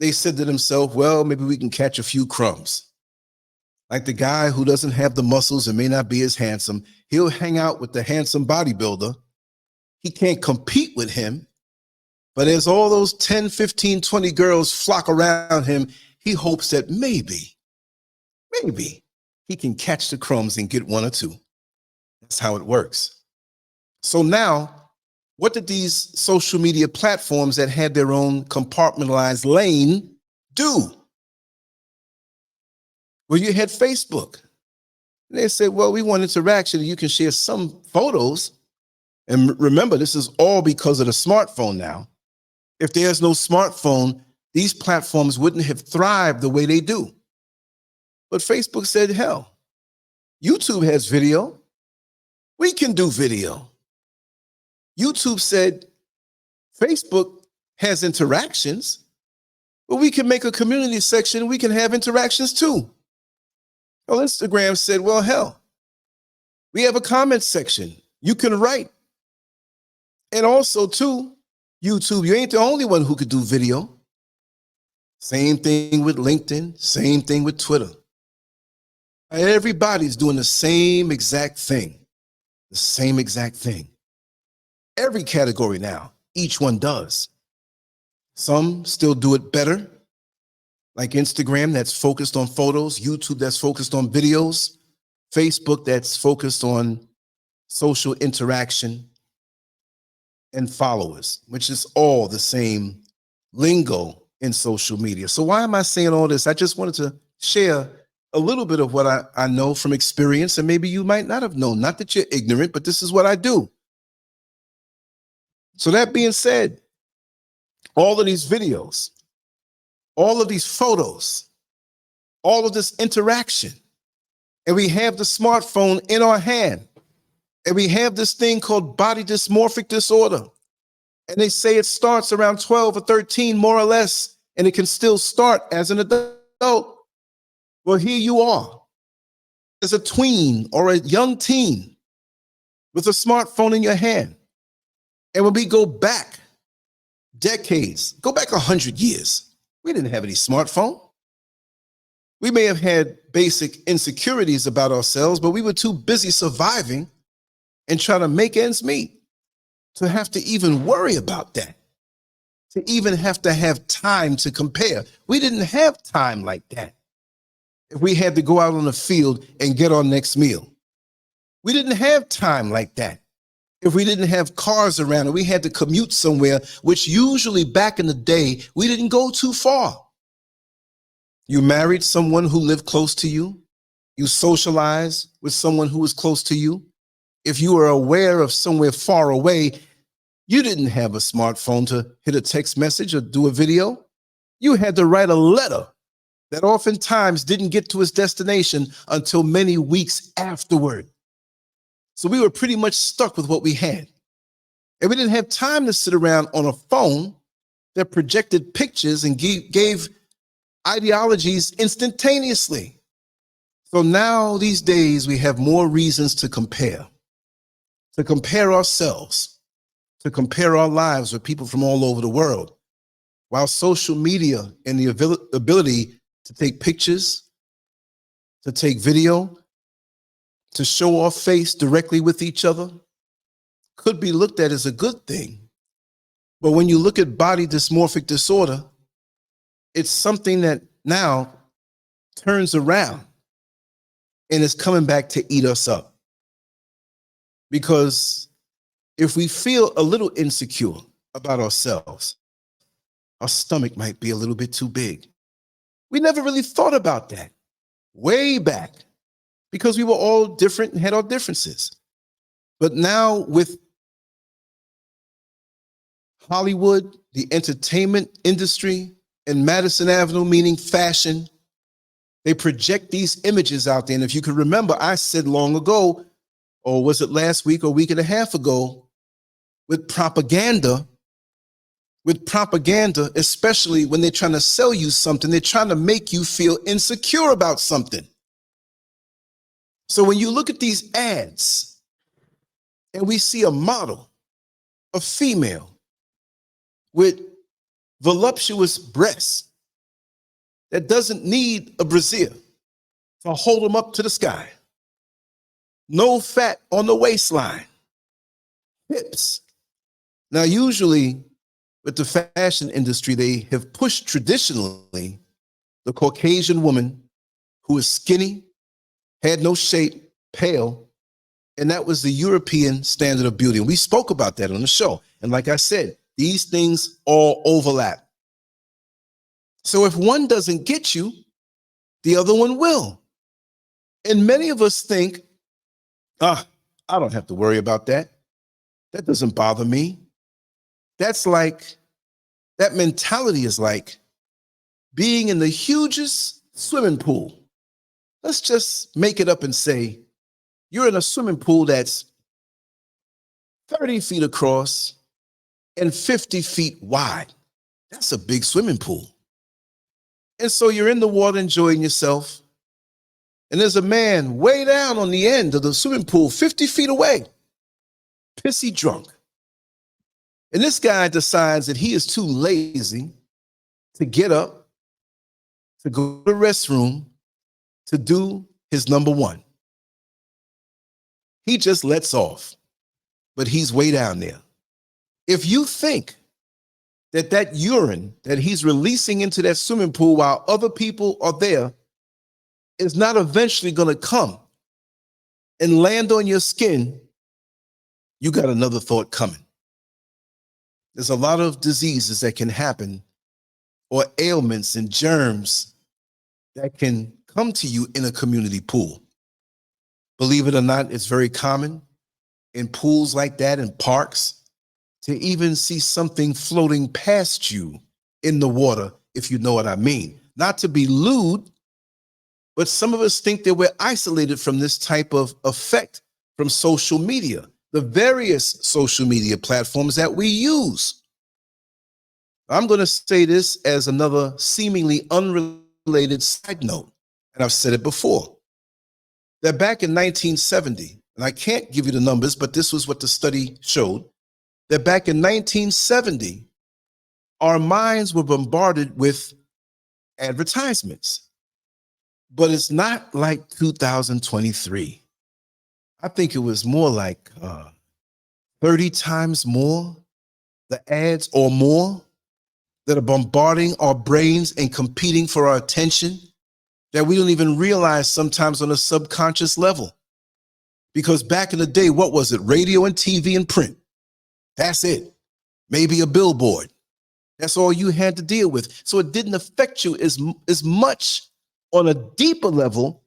they said to themselves, well, maybe we can catch a few crumbs. Like the guy who doesn't have the muscles and may not be as handsome, he'll hang out with the handsome bodybuilder. He can't compete with him, but as all those 10, 15, 20 girls flock around him, he hopes that maybe he can catch the crumbs and get one or two. That's how it works. So now, what did these social media platforms that had their own compartmentalized lane do? Well, you had Facebook. They said, well, we want interaction. You can share some photos. And remember, this is all because of the smartphone now. If there's no smartphone, these platforms wouldn't have thrived the way they do. But Facebook said, hell, YouTube has video. We can do video. YouTube said, Facebook has interactions, but we can make a community section. We can have interactions too. Well, Instagram said, well, hell, we have a comment section. You can write. And also too, YouTube, you ain't the only one who could do video. Same thing with LinkedIn, same thing with Twitter. Everybody's doing the same exact thing. The same exact thing. Every category now, each one does. Some still do it better, like Instagram that's focused on photos, YouTube that's focused on videos, Facebook that's focused on social interaction and followers, which is all the same lingo in social media. So why am I saying all this? I just wanted to share a little bit of what I know from experience, and maybe you might not have known. Not that you're ignorant, but this is what I do. So that being said, all of these videos, all of these photos, all of this interaction, and we have the smartphone in our hand, and we have this thing called body dysmorphic disorder, and they say it starts around 12 or 13, more or less, and it can still start as an adult. Well, here you are, as a tween or a young teen with a smartphone in your hand. And when we go back decades, go back 100 years, we didn't have any smartphone. We may have had basic insecurities about ourselves, but we were too busy surviving and trying to make ends meet to have to even worry about that, to even have to have time to compare. We didn't have time like that. If we had to go out on the field and get our next meal, we didn't have time like that. If we didn't have cars around and we had to commute somewhere, which usually back in the day, we didn't go too far. You married someone who lived close to you. You socialized with someone who was close to you. If you were aware of somewhere far away, you didn't have a smartphone to hit a text message or do a video. You had to write a letter that oftentimes didn't get to its destination until many weeks afterward. So we were pretty much stuck with what we had. And we didn't have time to sit around on a phone that projected pictures and gave ideologies instantaneously. So now these days we have more reasons to compare ourselves, to compare our lives with people from all over the world, while social media and the ability to take pictures, to take video, to show our face directly with each other could be looked at as a good thing. But when you look at body dysmorphic disorder, it's something that now turns around and is coming back to eat us up. Because if we feel a little insecure about ourselves, our stomach might be a little bit too big. We never really thought about that way back because we were all different and had our differences. But now with Hollywood, the entertainment industry, and Madison Avenue, meaning fashion, they project these images out there. And if you can remember, I said long ago, or was it last week or a week and a half ago, with propaganda, especially when they're trying to sell you something, they're trying to make you feel insecure about something. So when you look at these ads and we see a model, a female with voluptuous breasts that doesn't need a brassiere to hold them up to the sky, no fat on the waistline, hips. Now, usually with the fashion industry, they have pushed traditionally the Caucasian woman who is skinny, had no shape, pale, and that was the European standard of beauty. And we spoke about that on the show. And like I said, these things all overlap. So if one doesn't get you, the other one will. And many of us think, I don't have to worry about that. That doesn't bother me. That mentality is like being in the hugest swimming pool. Let's just make it up and say you're in a swimming pool that's 30 feet across and 50 feet wide. That's a big swimming pool. And so you're in the water enjoying yourself, and there's a man way down on the end of the swimming pool, 50 feet away, pissy drunk. And this guy decides that he is too lazy to get up, to go to the restroom, to do his number one. He just lets off, but he's way down there. If you think that that urine that he's releasing into that swimming pool while other people are there is not eventually going to come and land on your skin, you got another thought coming. There's a lot of diseases that can happen, or ailments and germs that can come to you in a community pool. Believe it or not, it's very common in pools like that, in parks, to even see something floating past you in the water, if you know what I mean. Not to be lewd, but some of us think that we're isolated from this type of effect from social media, the various social media platforms that we use. I'm going to say this as another seemingly unrelated side note, and I've said it before, that back in 1970, and I can't give you the numbers, but this was what the study showed, that back in 1970, our minds were bombarded with advertisements. But it's not like 2023. I think it was more like 30 times more, the ads or more, that are bombarding our brains and competing for our attention, that we don't even realize sometimes on a subconscious level. Because back in the day, what was it? Radio and TV and print. That's it. Maybe a billboard. That's all you had to deal with. So it didn't affect you as much on a deeper level,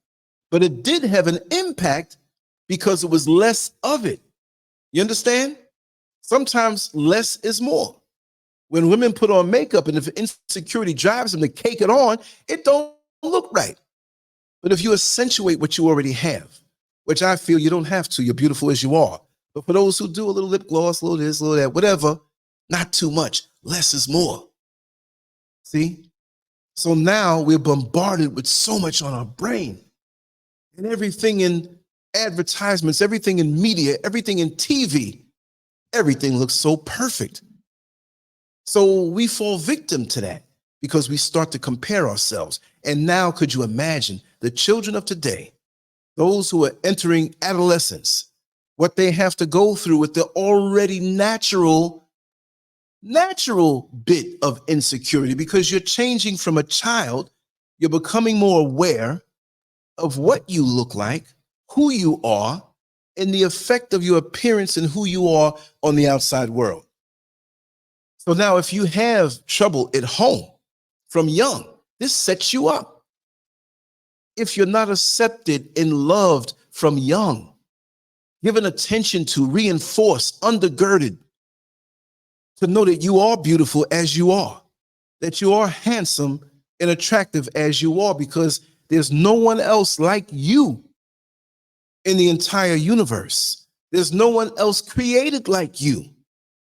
but it did have an impact because it was less of it. You understand? Sometimes less is more. When women put on makeup and if insecurity drives them to cake it on, it don't look right. But if you accentuate what you already have, which I feel you don't have to, you're beautiful as you are. But for those who do a little lip gloss, a little this, a little that, whatever, not too much, less is more. See? So now we're bombarded with so much on our brain, and everything in advertisements, everything in media, everything in TV Everything looks so perfect. So we fall victim to that because we start to compare ourselves. And now could you imagine the children of today, those who are entering adolescence, what they have to go through with the already natural bit of insecurity, because you're changing from a child, you're becoming more aware of what you look like, who you are, and the effect of your appearance and who you are on the outside world. So now if you have trouble at home from young, this sets you up. If you're not accepted and loved from young, given attention to, reinforced, undergirded, to know that you are beautiful as you are, that you are handsome and attractive as you are, because there's no one else like you in the entire universe. There's no one else created like you.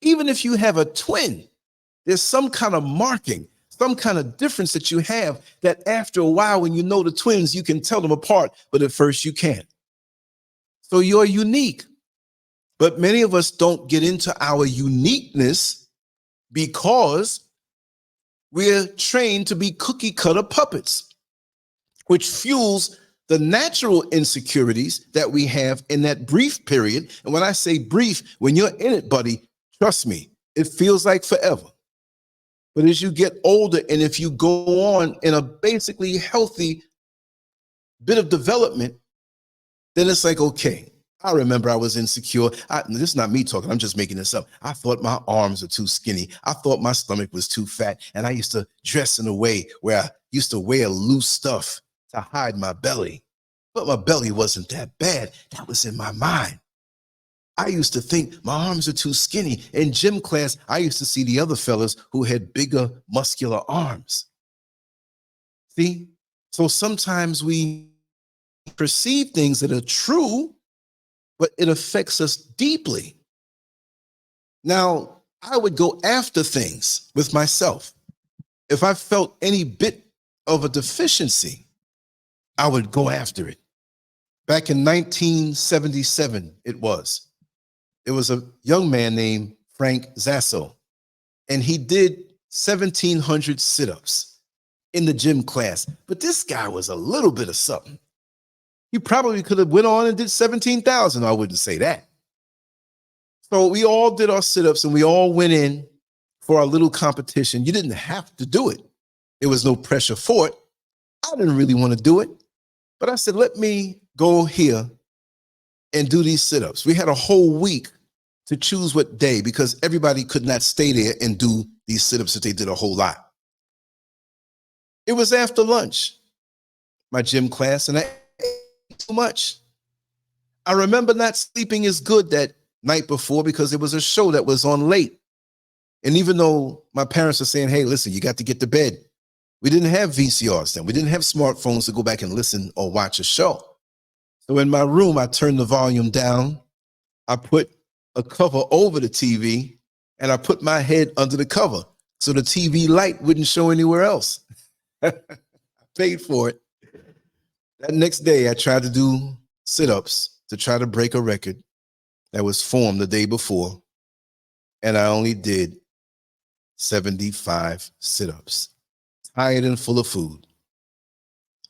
Even if you have a twin, there's some kind of marking, some kind of difference that you have that after a while, when you know the twins, you can tell them apart, but at first you can't. So you're unique. But many of us don't get into our uniqueness because we're trained to be cookie cutter puppets, which fuels the natural insecurities that we have in that brief period. And when I say brief, when you're in it, buddy, trust me, it feels like forever. But as you get older, and if you go on in a basically healthy bit of development, then it's like, okay, I remember I was insecure. This is not me talking. I'm just making this up. I thought my arms were too skinny. I thought my stomach was too fat. And I used to dress in a way where I used to wear loose stuff to hide my belly. But my belly wasn't that bad. That was in my mind. I used to think my arms are too skinny. In gym class, I used to see the other fellas who had bigger muscular arms. See? So sometimes we perceive things that are true, but it affects us deeply. Now, I would go after things with myself. If I felt any bit of a deficiency, I would go after it. Back in 1977, it was a young man named Frank Zasso, and he did 1,700 sit-ups in the gym class. But this guy was a little bit of something. He probably could have went on and did 17,000. I wouldn't say that. So we all did our sit-ups and we all went in for our little competition. You didn't have to do it. There was no pressure for it. I didn't really want to do it, but I said, let me go here and do these sit-ups. We had a whole week to choose what day, because everybody could not stay there and do these sit-ups that they did a whole lot. It was after lunch, my gym class, and I ate too much. I remember not sleeping as good that night before because it was a show that was on late. And even though my parents were saying, hey, listen, you got to get to bed, we didn't have VCRs then. We didn't have smartphones to go back and listen or watch a show. So in my room, I turned the volume down. I put a cover over the TV, and I put my head under the cover so the TV light wouldn't show anywhere else. I paid for it. That next day, I tried to do sit-ups to try to break a record that was formed the day before, and I only did 75 sit-ups. Tired and full of food.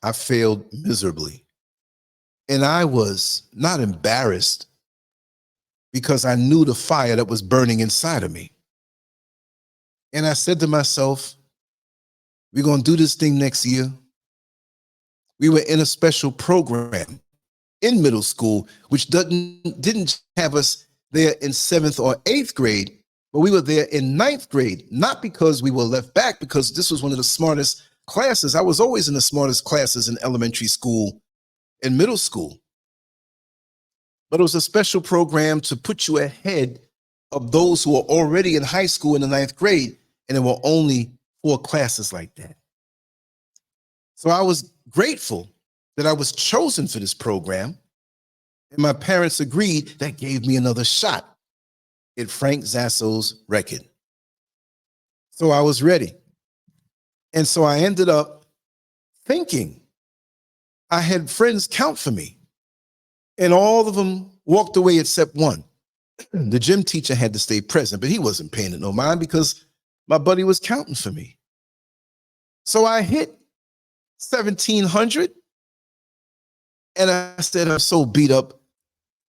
I failed miserably. And I was not embarrassed because I knew the fire that was burning inside of me. And I said to myself, we're going to do this thing next year. We were in a special program in middle school, which didn't have us there in 7th or 8th grade, but we were there in 9th grade, not because we were left back, because this was one of the smartest classes. I was always in the smartest classes in elementary school and middle school. But it was a special program to put you ahead of those who were already in high school in the 9th grade, and there were only 4 classes like that. So I was grateful that I was chosen for this program, and my parents agreed. That gave me another shot at Frank Zasso's record. So I was ready. And so I ended up thinking I had friends count for me, and all of them walked away except one. The gym teacher had to stay present, but he wasn't paying it no mind because my buddy was counting for me. So I hit 1,700 and I said, I'm so beat up,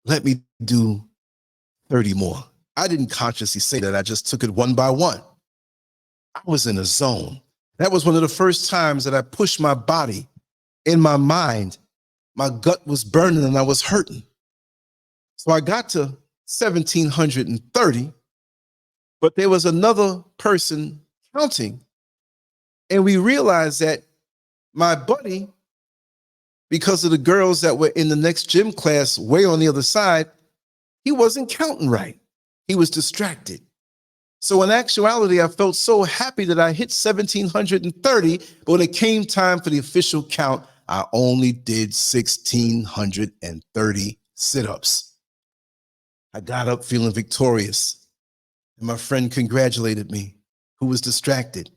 let me do 30 more. I didn't consciously say that. I just took it one by one. I was in a zone. That was one of the first times that I pushed my body. In my mind, my gut was burning and I was hurting. So I got to 1,730, but there was another person counting. And we realized that my buddy, because of the girls that were in the next gym class way on the other side, he wasn't counting right. He was distracted. So in actuality, I felt so happy that I hit 1,730, but when it came time for the official count, I only did 1,630 sit-ups. I got up feeling victorious, and my friend congratulated me, who was distracted.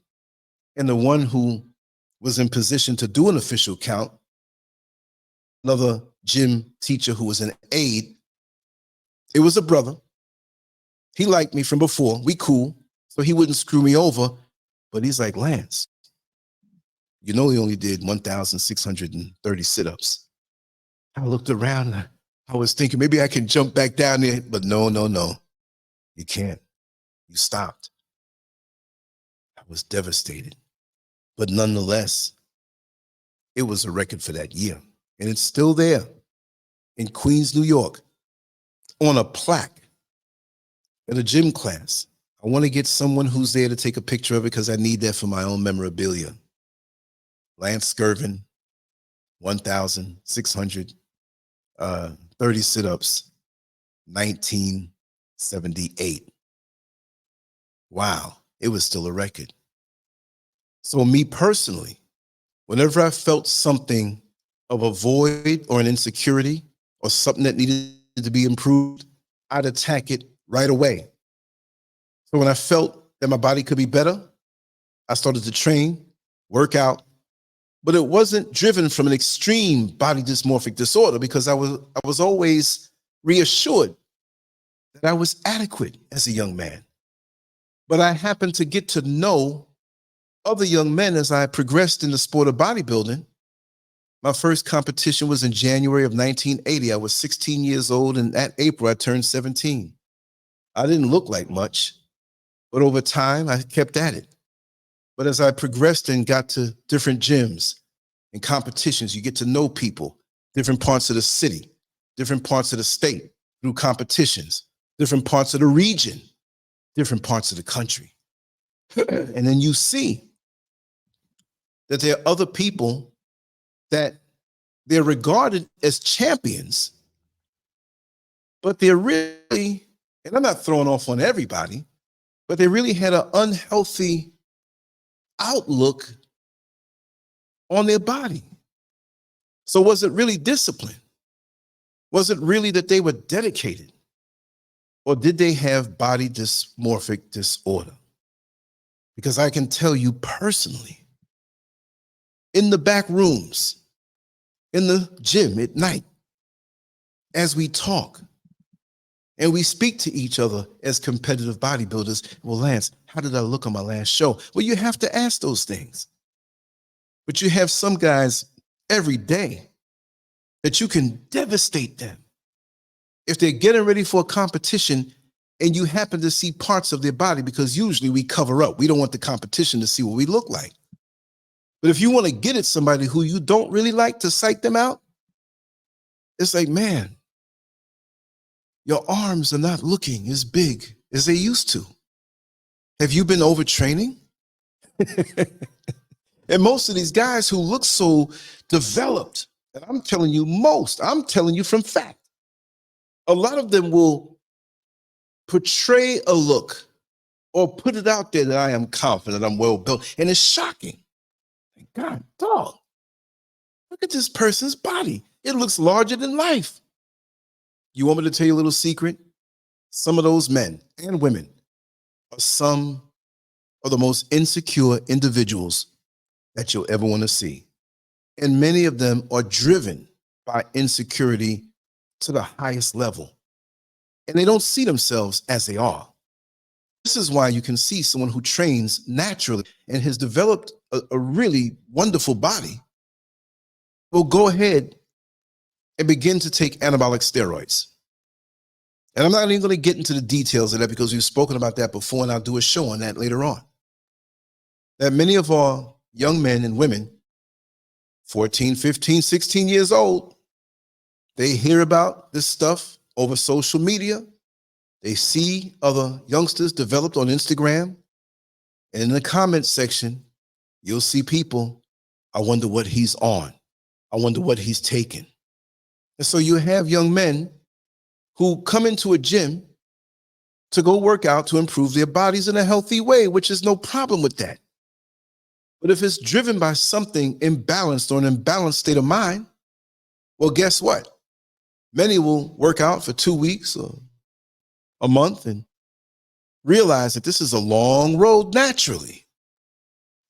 And the one who was in position to do an official count, another gym teacher who was an aide, it was a brother. He liked me from before. We cool, so he wouldn't screw me over. But he's like, Lance, you know he only did 1,630 sit-ups. I looked around and I was thinking maybe I can jump back down there, but no. You can't. You stopped. I was devastated. But nonetheless, it was a record for that year. And it's still there in Queens, New York, on a plaque at a gym class. I want to get someone who's there to take a picture of it because I need that for my own memorabilia. LANCESCURV, 1,630 sit-ups, 1978. Wow, it was still a record. So me personally, whenever I felt something of a void or an insecurity or something that needed to be improved, I'd attack it right away. So when I felt that my body could be better, I started to train, work out, but it wasn't driven from an extreme body dysmorphic disorder because I was always reassured that I was adequate as a young man. But I happened to get to know other young men as I progressed in the sport of bodybuilding. My first competition was in January of 1980. I was 16 years old, and that April I turned 17. I didn't look like much, but over time I kept at it. But as I progressed and got to different gyms and competitions, you get to know people, different parts of the city, different parts of the state through competitions, different parts of the region, different parts of the country. And then you see that there are other people that they're regarded as champions, but they're really, and I'm not throwing off on everybody, but they really had an unhealthy outlook on their body. So was it really discipline? Was it really that they were dedicated? Or did they have body dysmorphic disorder? Because I can tell you personally, in the back rooms, in the gym at night, as we talk and we speak to each other as competitive bodybuilders, well, Lance, how did I look on my last show? Well, you have to ask those things. But you have some guys every day that you can devastate them. If they're getting ready for a competition and you happen to see parts of their body, because usually we cover up. We don't want the competition to see what we look like. But if you want to get at somebody who you don't really like to psych them out, it's like, man, your arms are not looking as big as they used to. Have you been overtraining? And most of these guys who look so developed, and I'm telling you from fact, a lot of them will portray a look or put it out there that I am confident, I'm well built, and it's shocking. God, dog, look at this person's body. It looks larger than life. You want me to tell you a little secret? Some of those men and women are some of the most insecure individuals that you'll ever want to see. And many of them are driven by insecurity to the highest level. and they don't see themselves as they are. This is why you can see someone who trains naturally and has developed a really wonderful body will go ahead and begin to take anabolic steroids. And I'm not even going to get into the details of that because we've spoken about that before, and I'll do a show on that later on. That many of our young men and women, 14, 15, 16 years old, they hear about this stuff over social media. They see other youngsters developed on Instagram. And in the comment section, you'll see people, I wonder what he's on. I wonder what he's taking. And so you have young men who come into a gym to go work out to improve their bodies in a healthy way, which is no problem with that. But if it's driven by something imbalanced or an imbalanced state of mind, well, guess what? Many will work out for 2 weeks or a month and realize that this is a long road naturally.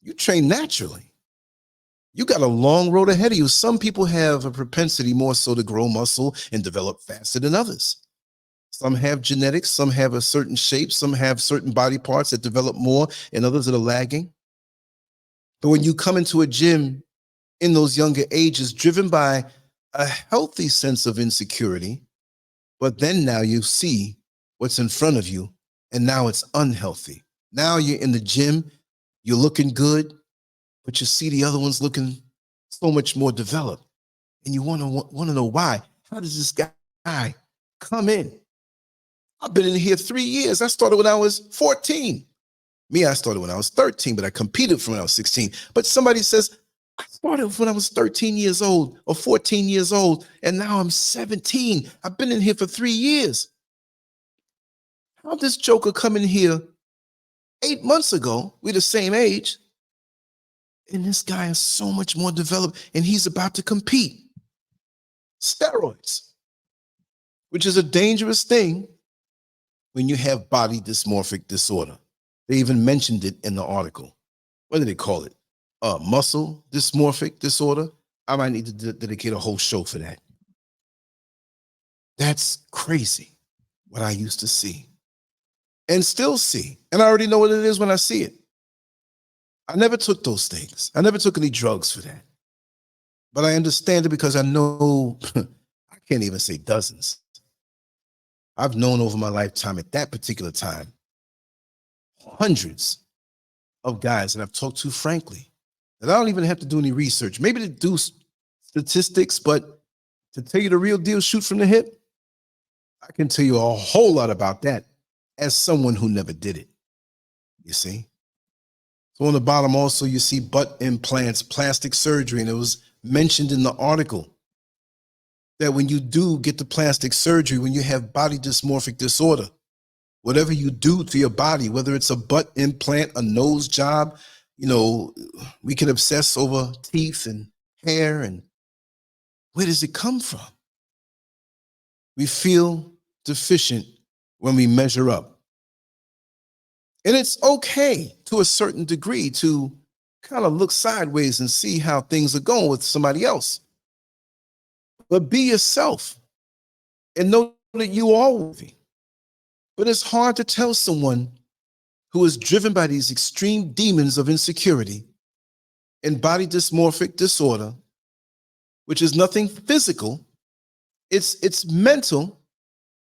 You train naturally. You got a long road ahead of you. Some people have a propensity more so to grow muscle and develop faster than others. Some have genetics, some have a certain shape, some have certain body parts that develop more and others that are lagging. But when you come into a gym in those younger ages, driven by a healthy sense of insecurity, but then now you see what's in front of you, and now it's unhealthy. Now you're in the gym, you're looking good, but you see the other ones looking so much more developed. And you want to know why. How does this guy come in? I've been in here 3 years. I started when I was 14. Me, I started when I was 13, but I competed from when I was 16. But somebody says, I started when I was 13 years old or 14 years old, and now I'm 17. I've been in here for 3 years. How'd this joker come in here 8 months ago? We're the same age. And this guy is so much more developed, and he's about to compete. Steroids, which is a dangerous thing when you have body dysmorphic disorder. They even mentioned it in the article. What do they call it? Muscle dysmorphic disorder. I might need to dedicate a whole show for that. That's crazy what I used to see and still see. And I already know what it is when I see it. I never took those things. I never took any drugs for that. But I understand it because I know, I can't even say dozens. I've known over my lifetime at that particular time, hundreds of guys that I've talked to frankly, that I don't even have to do any research. Maybe to do statistics, but to tell you the real deal, shoot from the hip, I can tell you a whole lot about that as someone who never did it, you see? So on the bottom also, you see butt implants, plastic surgery, and it was mentioned in the article that when you do get the plastic surgery, when you have body dysmorphic disorder, whatever you do to your body, whether it's a butt implant, a nose job, you know, we can obsess over teeth and hair, and where does it come from? We feel deficient when we measure up. And it's okay to a certain degree to kind of look sideways and see how things are going with somebody else. But be yourself and know that you are worthy. But it's hard to tell someone who is driven by these extreme demons of insecurity and body dysmorphic disorder, which is nothing physical, it's mental.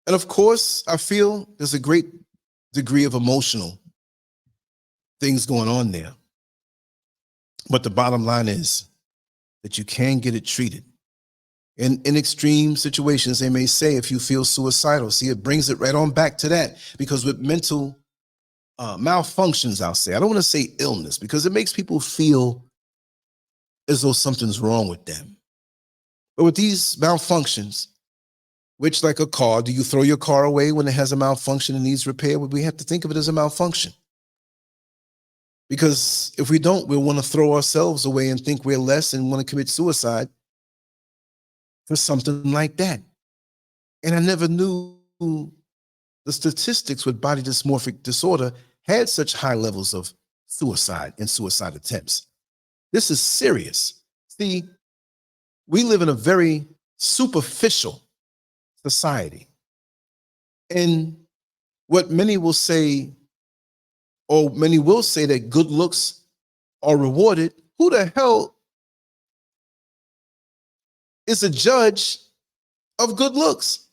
And of course, I feel there's a great degree of emotional things going on there. But the bottom line is that you can get it treated. In extreme situations, they may say, if you feel suicidal, see, it brings it right on back to that, because with mental malfunctions, I'll say, I don't want to say illness because it makes people feel as though something's wrong with them. But with these malfunctions, which like a car, do you throw your car away when it has a malfunction and needs repair? Well, we have to think of it as a malfunction. Because if we don't, we'll want to throw ourselves away and think we're less and want to commit suicide for something like that. And I never knew the statistics with body dysmorphic disorder had such high levels of suicide and suicide attempts. This is serious. See, we live in a very superficial society. And what many will say, or many will say that good looks are rewarded. Who the hell is a judge of good looks?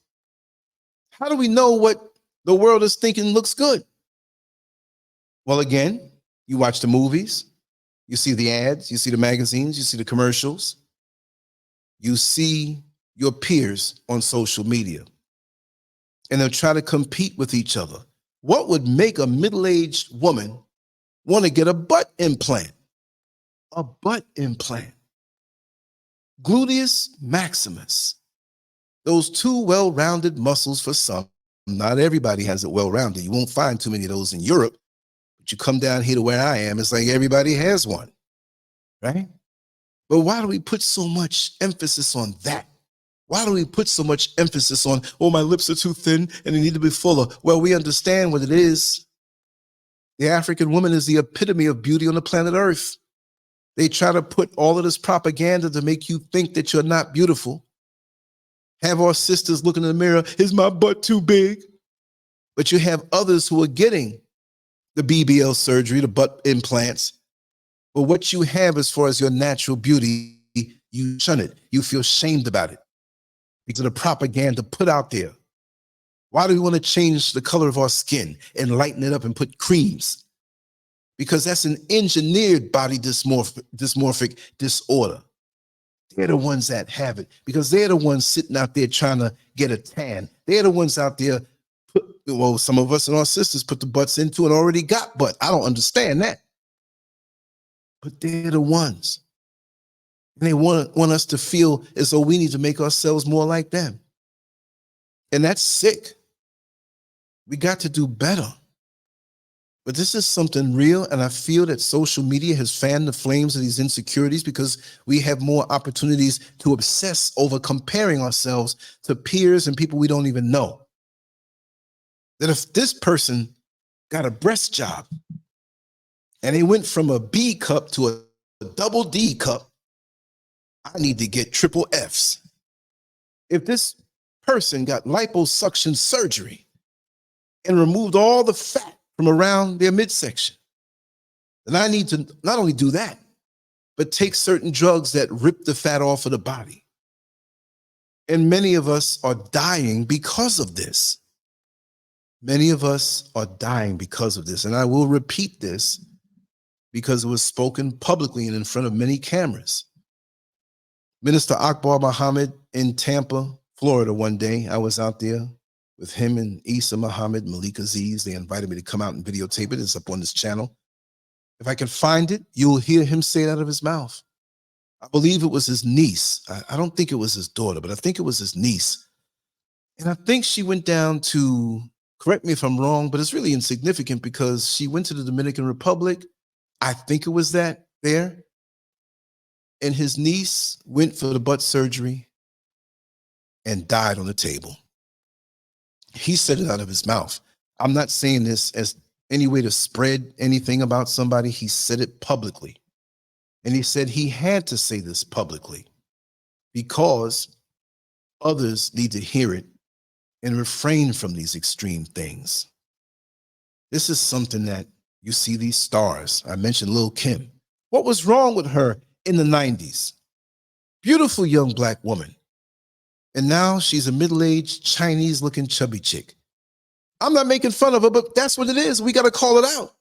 How do we know what the world is thinking looks good? Well, again, you watch the movies, you see the ads, you see the magazines, you see the commercials, you see your peers on social media, and they'll try to compete with each other. What would make a middle-aged woman want to get a butt implant? A butt implant. Gluteus maximus. Those two well-rounded muscles for some. Not everybody has it well-rounded. You won't find too many of those in Europe. But you come down here to where I am, it's like everybody has one, right? But why do we put so much emphasis on that? Why do we put so much emphasis on, oh, my lips are too thin and they need to be fuller? Well, we understand what it is. The African woman is the epitome of beauty on the planet Earth. They try to put all of this propaganda to make you think that you're not beautiful. Have our sisters looking in the mirror, is my butt too big? But you have others who are getting the BBL surgery, the butt implants. But what you have as far as your natural beauty, you shun it. You feel shamed about it because of the propaganda put out there. Why do we want to change the color of our skin and lighten it up and put creams? Because that's an engineered body dysmorphic disorder. They're the ones that have it because they're the ones sitting out there trying to get a tan. They're the ones out there, well, some of us and our sisters put the butts into and already got butt. I don't understand that. But they're the ones. And they want us to feel as though we need to make ourselves more like them. And that's sick. We got to do better. But this is something real, and I feel that social media has fanned the flames of these insecurities because we have more opportunities to obsess over comparing ourselves to peers and people we don't even know. That if this person got a breast job and they went from a B cup to a double D cup, I need to get triple Fs. If this person got liposuction surgery and removed all the fat from around their midsection, then I need to not only do that, but take certain drugs that rip the fat off of the body. And many of us are dying because of this. Many of us are dying because of this. And I will repeat this because it was spoken publicly and in front of many cameras. Minister Akbar Muhammad in Tampa, Florida, one day, I was out there with him and Issa Muhammad, Malik Aziz. They invited me to come out and videotape it. It's up on this channel. If I can find it, you'll hear him say it out of his mouth. I believe it was his niece. I don't think it was his daughter, but I think it was his niece. And I think she went down to, correct me if I'm wrong, but it's really insignificant because she went to the Dominican Republic. I think it was that there. And his niece went for the butt surgery and died on the table. He said it out of his mouth. I'm not saying this as any way to spread anything about somebody. He said it publicly. And he said he had to say this publicly because others need to hear it and refrain from these extreme things. This is something that you see these stars. I mentioned Lil' Kim. What was wrong with her in the 90s? Beautiful young black woman. And now she's a middle-aged, Chinese-looking chubby chick. I'm not making fun of her, but that's what it is. We got to call it out.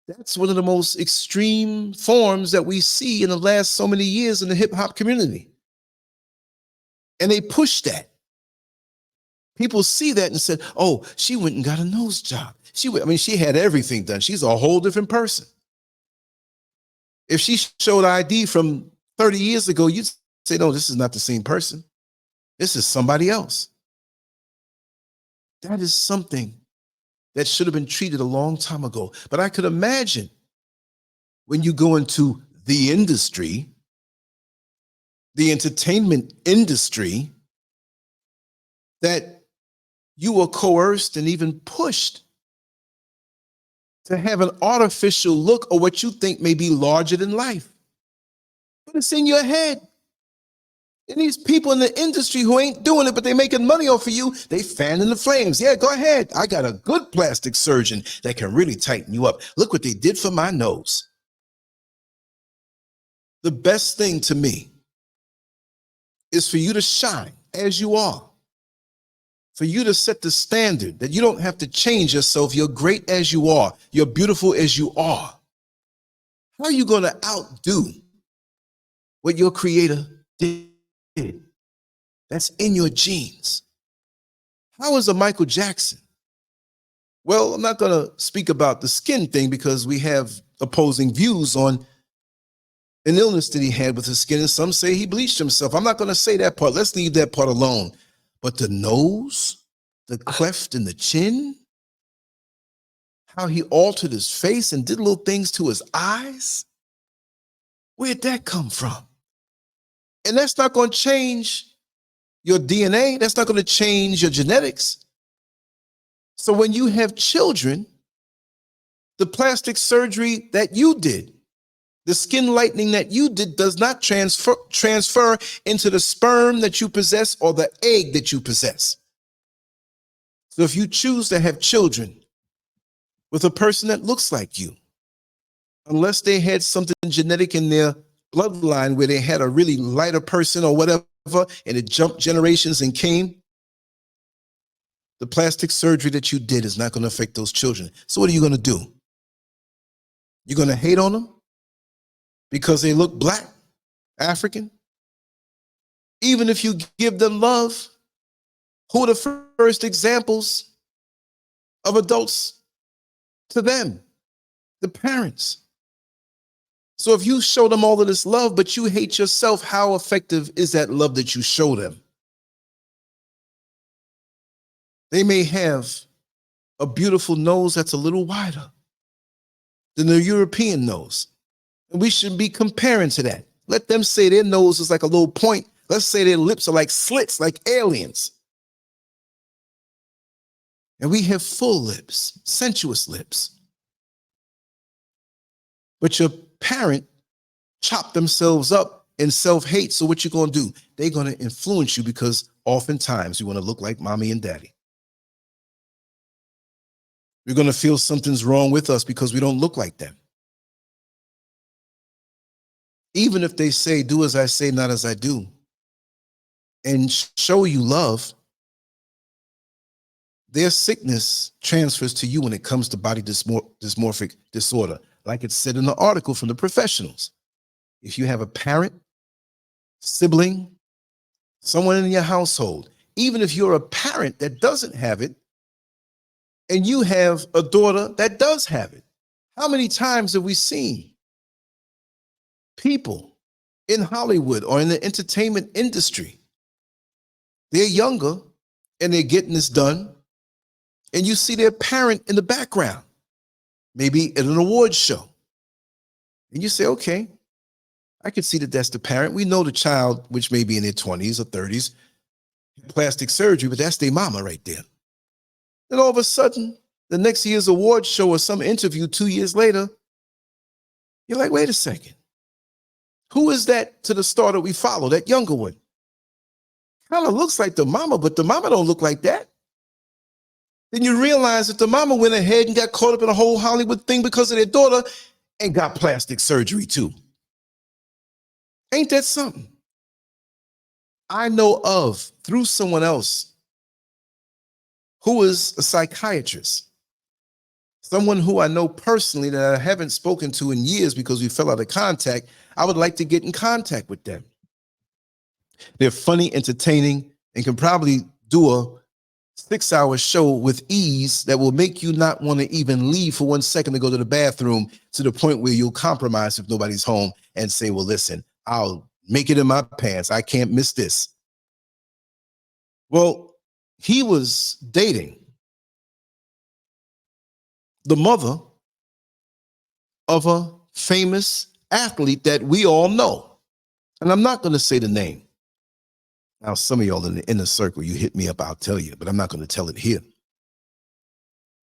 That's one of the most extreme forms that we see in the last so many years in the hip-hop community. And they push that. People see that and said, oh, she went and got a nose job. She had everything done. She's a whole different person. If she showed ID from 30 years ago, you'd say, no, this is not the same person. This is somebody else. That is something that should have been treated a long time ago. But I could imagine when you go into the industry, the entertainment industry, that you were coerced and even pushed to have an artificial look or what you think may be larger than life. But it's in your head. And these people in the industry who ain't doing it, but they making money off of you, they fanning the flames. Yeah, go ahead. I got a good plastic surgeon that can really tighten you up. Look what they did for my nose. The best thing to me is for you to shine as you are. For you to set the standard that you don't have to change yourself. You're great as you are. You're beautiful as you are. How are you going to outdo what your creator did? That's in your genes. How is a Michael Jackson? Well, I'm not going to speak about the skin thing because we have opposing views on an illness that he had with his skin, and some say he bleached himself. I'm not going to say that part. Let's leave that part alone. But the nose, the cleft in the chin, how he altered his face and did little things to his eyes, where'd that come from? And that's not going to change your DNA. That's not going to change your genetics. So when you have children, the plastic surgery that you did, the skin lightening that you did does not transfer into the sperm that you possess or the egg that you possess. So if you choose to have children with a person that looks like you, unless they had something genetic in their bloodline where they had a really lighter person or whatever, and it jumped generations and came, the plastic surgery that you did is not going to affect those children. So what are you going to do? You're going to hate on them because they look black, African? Even if you give them love, who are the first examples of adults to them? The parents. So if you show them all of this love, but you hate yourself, how effective is that love that you show them? They may have a beautiful nose that's a little wider than the European nose. And we should be comparing to that. Let them say their nose is like a little point. Let's say their lips are like slits, like aliens. And we have full lips, sensuous lips. But your parent chopped themselves up in self-hate. So what you going to do? They're going to influence you because oftentimes you want to look like mommy and daddy. We're going to feel something's wrong with us because we don't look like them. Even if they say, do as I say, not as I do, and show you love, their sickness transfers to you when it comes to body dysmorphic disorder. Like it's said in the article from the professionals. If you have a parent, sibling, someone in your household, even if you're a parent that doesn't have it, and you have a daughter that does have it, how many times have we seen people in Hollywood or in the entertainment industry? They're younger and they're getting this done, and you see their parent in the background, maybe at an awards show. And you say, okay, I can see that that's the parent. We know the child, which may be in their 20s or 30s, plastic surgery, but that's their mama right there. Then all of a sudden, the next year's awards show or some interview 2 years later, you're like, wait a second. Who is that to the star that we follow, that younger one? Kind of looks like the mama, but the mama don't look like that. Then you realize that the mama went ahead and got caught up in a whole Hollywood thing because of their daughter and got plastic surgery too. Ain't that something? I know of, through someone else, who is a psychiatrist, someone who I know personally that I haven't spoken to in years because we fell out of contact. I would like to get in contact with them. They're funny, entertaining, and can probably do a 6-hour show with ease that will make you not want to even leave for 1 second to go to the bathroom, to the point where you'll compromise if nobody's home and say, well, listen, I'll make it in my pants. I can't miss this. Well, he was dating the mother of a famous athlete that we all know. And I'm not going to say the name. Now, some of y'all in the inner circle, you hit me up, I'll tell you, but I'm not going to tell it here.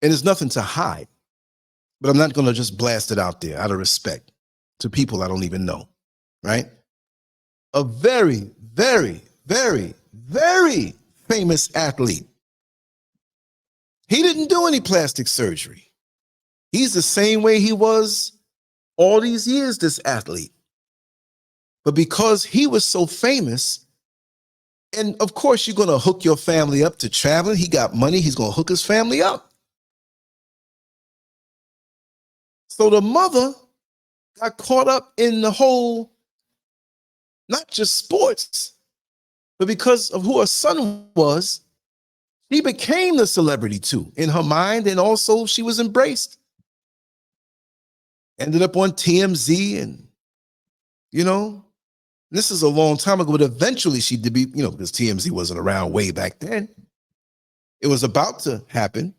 And there's nothing to hide, but I'm not going to just blast it out there out of respect to people I don't even know, right? A very, very, very, very famous athlete. He didn't do any plastic surgery. He's the same way he was all these years, this athlete. But because he was so famous, and of course you're going to hook your family up to traveling. He got money. He's going to hook his family up. So the mother got caught up in the whole, not just sports, but because of who her son was, she became the celebrity too in her mind, and also she was embraced. Ended up on TMZ, and this is a long time ago, but eventually she did be, because TMZ wasn't around way back then. It was about to happen.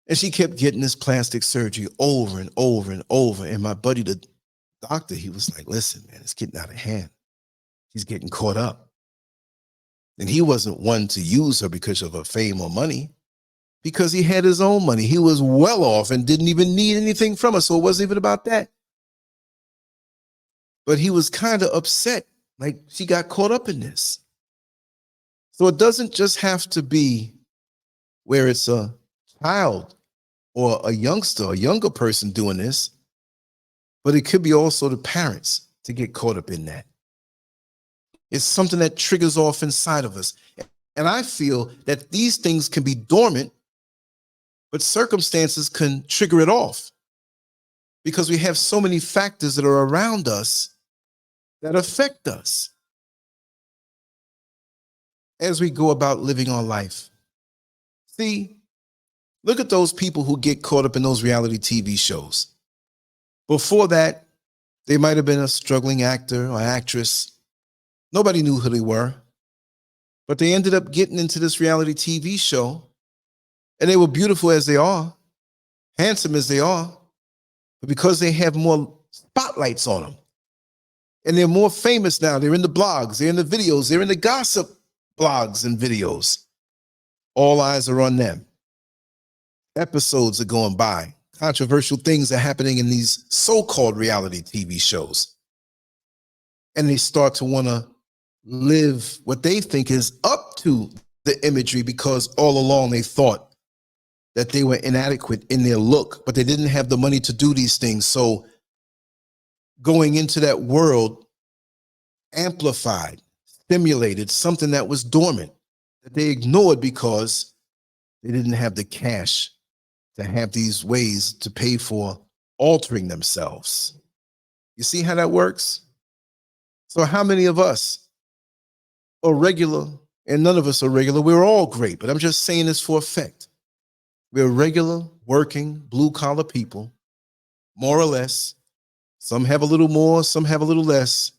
And she kept getting this plastic surgery over and over and over. And my buddy, the doctor, he was like, listen, man, it's getting out of hand. She's getting caught up. And he wasn't one to use her because of her fame or money, because he had his own money. He was well off and didn't even need anything from her. So it wasn't even about that. But he was kind of upset, like she got caught up in this. So it doesn't just have to be where it's a child or a youngster, a younger person doing this, but it could be also the parents to get caught up in that. It's something that triggers off inside of us. And I feel that these things can be dormant, but circumstances can trigger it off, because we have so many factors that are around us that affect us as we go about living our life. See, look at those people who get caught up in those reality TV shows. Before that, they might have been a struggling actor or actress. Nobody knew who they were, but they ended up getting into this reality TV show, and they were beautiful as they are, handsome as they are, but because they have more spotlights on them, and they're more famous now, they're in the blogs, they're in the videos, they're in the gossip blogs and videos. All eyes are on them. Episodes are going by. Controversial things are happening in these so-called reality TV shows. And they start to want to live what they think is up to the imagery, because all along they thought that they were inadequate in their look, but they didn't have the money to do these things. So going into that world amplified, stimulated something that was dormant, that they ignored because they didn't have the cash to have these ways to pay for altering themselves. You see how that works? So how many of us are regular, and none of us are regular? We're all great, but I'm just saying this for effect. We're regular, working, blue-collar people, more or less. Some have a little more, some have a little less,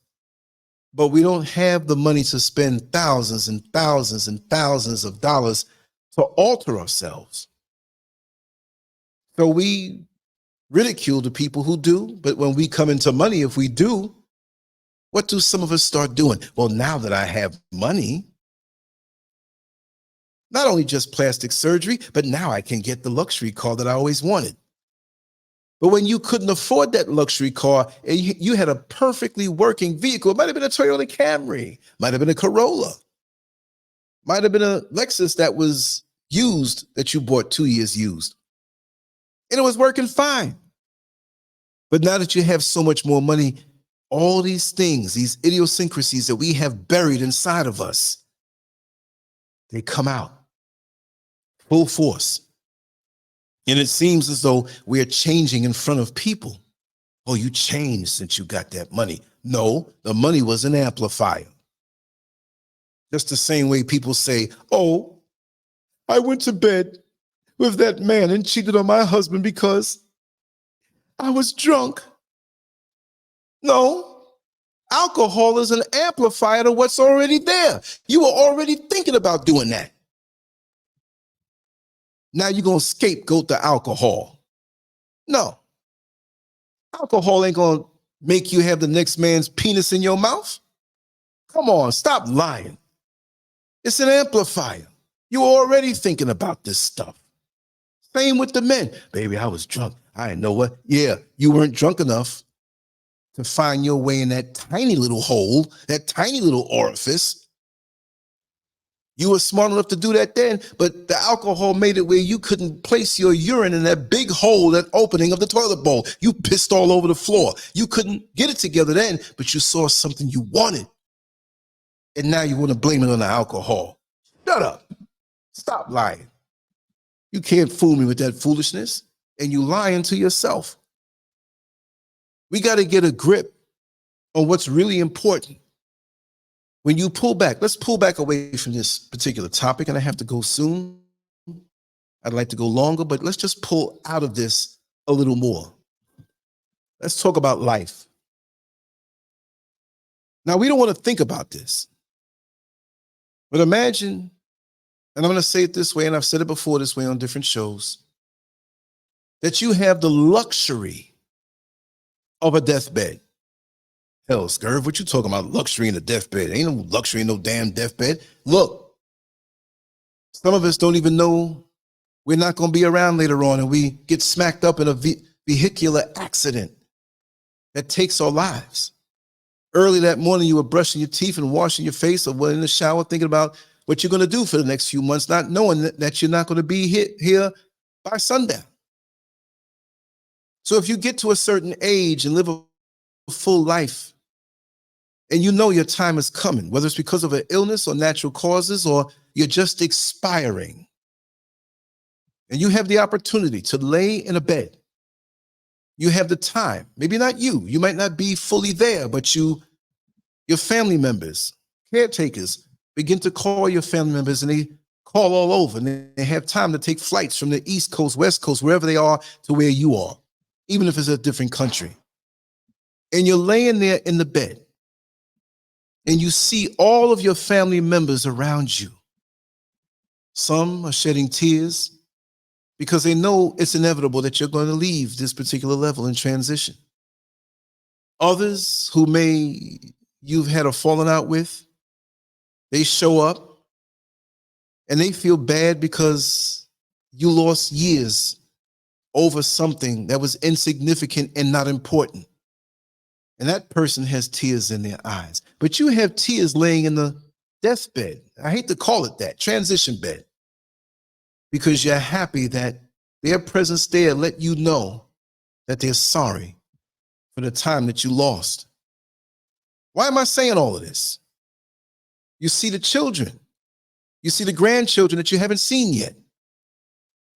but we don't have the money to spend thousands and thousands and thousands of dollars to alter ourselves. So we ridicule the people who do, but when we come into money, if we do, what do some of us start doing? Well, now that I have money, not only just plastic surgery, but now I can get the luxury car that I always wanted. But when you couldn't afford that luxury car and you had a perfectly working vehicle, it might have been a Toyota Camry, might have been a Corolla, might have been a Lexus that was used, that you bought 2 years used, and it was working fine. But now that you have so much more money, all these things, these idiosyncrasies that we have buried inside of us, they come out full force. And it seems as though we're changing in front of people. Oh, you changed since you got that money. No, the money was an amplifier. Just the same way people say, oh, I went to bed with that man and cheated on my husband because I was drunk. No, alcohol is an amplifier to what's already there. You were already thinking about doing that. Now you're going to scapegoat the alcohol. No. Alcohol ain't going to make you have the next man's penis in your mouth. Come on, stop lying. It's an amplifier. You were already thinking about this stuff. Same with the men. Baby, I was drunk. I didn't know what. Yeah, you weren't drunk enough. to find your way in that tiny little hole, that tiny little orifice. You were smart enough to do that then, but the alcohol made it where you couldn't place your urine in that big hole, that opening of the toilet bowl. You pissed all over the floor. You couldn't get it together then, but you saw something you wanted. And now you want to blame it on the alcohol. Shut up. Stop lying. You can't fool me with that foolishness, and you lying to yourself. We got to get a grip on what's really important. When you pull back, let's pull back away from this particular topic, and I have to go soon. I'd like to go longer, but let's just pull out of this a little more. Let's talk about life. Now, we don't want to think about this, but imagine, and I'm going to say it this way, and I've said it before this way on different shows, that you have the luxury of a deathbed. Hell, Scurv, what you talking about? Luxury in a deathbed? Ain't no luxury in no damn deathbed. Look, some of us don't even know we're not going to be around later on, and we get smacked up in a vehicular accident that takes our lives. Early that morning, you were brushing your teeth and washing your face, or were in the shower thinking about what you're going to do for the next few months, not knowing that you're not going to be here by sundown. So if you get to a certain age and live a full life, and you know your time is coming, whether it's because of an illness or natural causes, or you're just expiring, and you have the opportunity to lay in a bed, you have the time, maybe not you might not be fully there, but your family members, caretakers, begin to call your family members, and they call all over, and they have time to take flights from the East Coast, West Coast, wherever they are, to where you are, even if it's a different country. And you're laying there in the bed, and you see all of your family members around you. Some are shedding tears because they know it's inevitable that you're going to leave this particular level in transition. Others who you've had a falling out with, they show up and they feel bad because you lost years over something that was insignificant and not important. And that person has tears in their eyes. But you have tears laying in the deathbed. I hate to call it that, transition bed, because you're happy that their presence there let you know that they're sorry for the time that you lost. Why am I saying all of this? You see the children. You see the grandchildren that you haven't seen yet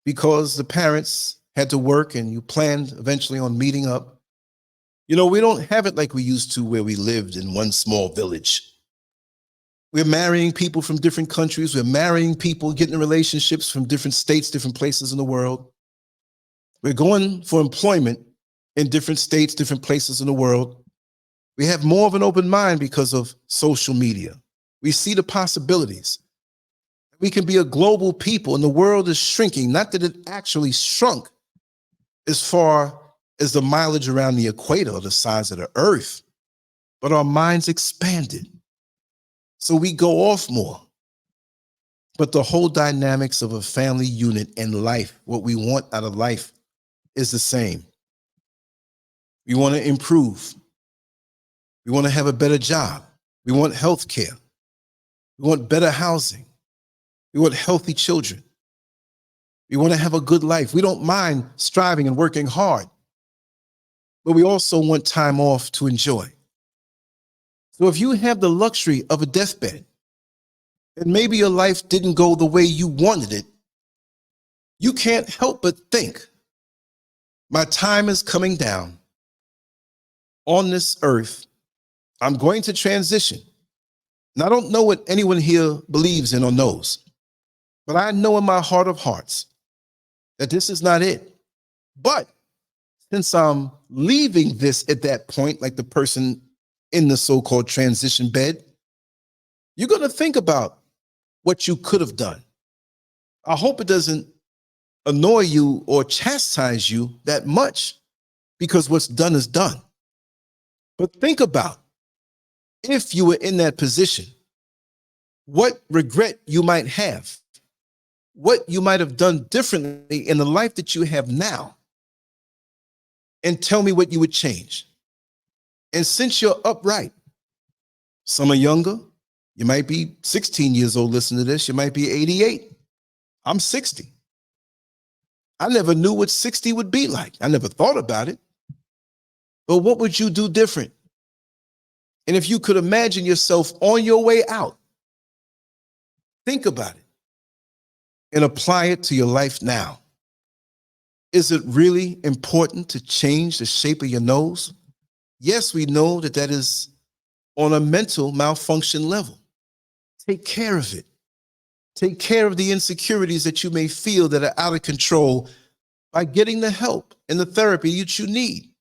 because the parents had to work and you planned eventually on meeting up. You know, we don't have it like we used to where we lived in one small village. We're marrying people from different countries. We're marrying people, getting in relationships from different states, different places in the world. We're going for employment in different states, different places in the world. We have more of an open mind because of social media. We see the possibilities. We can be a global people, and the world is shrinking. Not that it actually shrunk as far as the mileage around the equator or the size of the earth, but our minds expanded. So we go off more. But the whole dynamics of a family unit and life, what we want out of life, is the same. We want to improve. We want to have a better job. We want health care. We want better housing. We want healthy children. We want to have a good life. We don't mind striving and working hard, but we also want time off to enjoy. So if you have the luxury of a deathbed, and maybe your life didn't go the way you wanted it, you can't help but think, my time is coming down on this earth. I'm going to transition. And I don't know what anyone here believes in or knows, but I know in my heart of hearts that this is not it. But since I'm leaving this at that point, like the person in the so-called transition bed, you're going to think about what you could have done. I hope it doesn't annoy you or chastise you that much, because what's done is done. But think about, if you were in that position, what regret you might have, what you might have done differently in the life that you have now, and tell me what you would change. And since you're upright, some are younger. You might be 16 years old listening to this. You might be 88. I'm 60. I never knew what 60 would be like. I never thought about it. But what would you do different? And if you could imagine yourself on your way out, think about it and apply it to your life now. Is it really important to change the shape of your nose? Yes, we know that that is on a mental malfunction level. Take care of it. Take care of the insecurities that you may feel that are out of control by getting the help and the therapy that you need.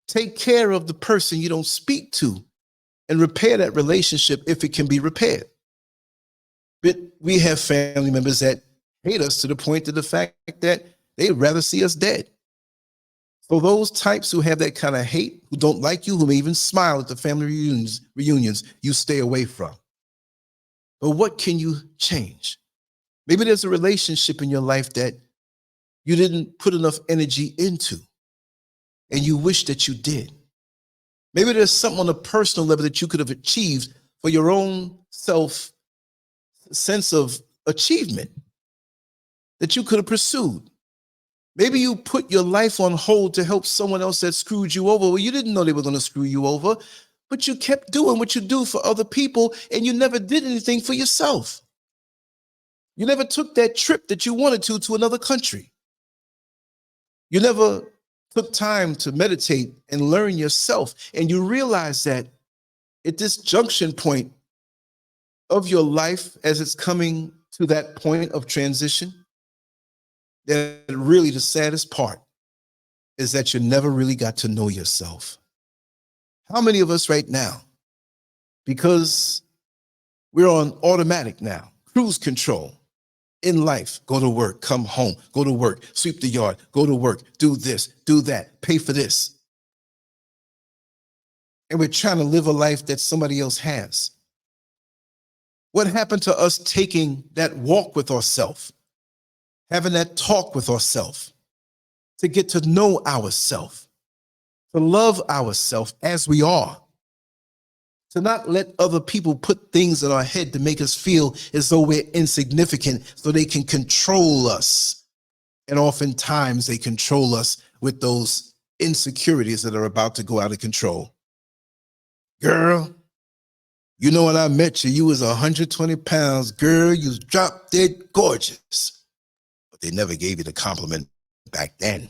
Take care of the person you don't speak to and repair that relationship if it can be repaired. But we have family members that hate us to the point of the fact that they'd rather see us dead. So those types who have that kind of hate, who don't like you, who may even smile at the family reunions, you stay away from. But what can you change? Maybe there's a relationship in your life that you didn't put enough energy into, and you wish that you did. Maybe there's something on a personal level that you could have achieved for your own sense of achievement that you could have pursued. Maybe you put your life on hold to help someone else that screwed you over. Well, you didn't know they were going to screw you over, but you kept doing what you do for other people, and you never did anything for yourself. You never took that trip that you wanted to another country. You never took time to meditate and learn yourself, and you realize that at this junction point of your life, as it's coming to that point of transition, that really the saddest part is that you never really got to know yourself. How many of us right now, because we're on automatic now, cruise control in life, go to work, come home, go to work, sweep the yard, go to work, do this, do that, pay for this. And we're trying to live a life that somebody else has. What happened to us taking that walk with ourselves, having that talk with ourselves, to get to know ourselves, to love ourselves as we are, to not let other people put things in our head to make us feel as though we're insignificant so they can control us. And oftentimes they control us with those insecurities that are about to go out of control. Girl, you know when I met you, you was 120 pounds. Girl, you was drop dead gorgeous. But they never gave you the compliment back then.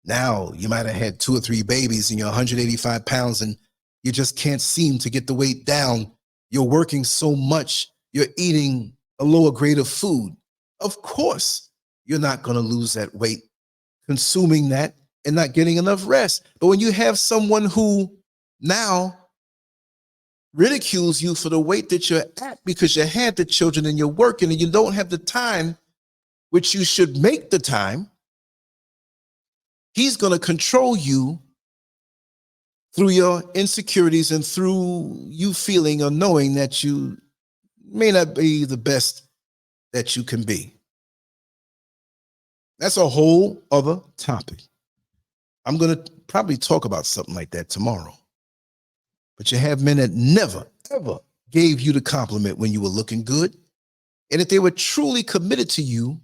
Now you might have had 2 or 3 babies and you're 185 pounds and you just can't seem to get the weight down. You're working so much, you're eating a lower grade of food. Of course, you're not going to lose that weight consuming that and not getting enough rest. But when you have someone who now ridicules you for the weight that you're at because you had the children and you're working and you don't have the time, which you should make the time, he's going to control you through your insecurities and through you feeling or knowing that you may not be the best that you can be. That's a whole other topic. I'm going to probably talk about something like that tomorrow. But you have men that never, ever gave you the compliment when you were looking good. And if they were truly committed to you,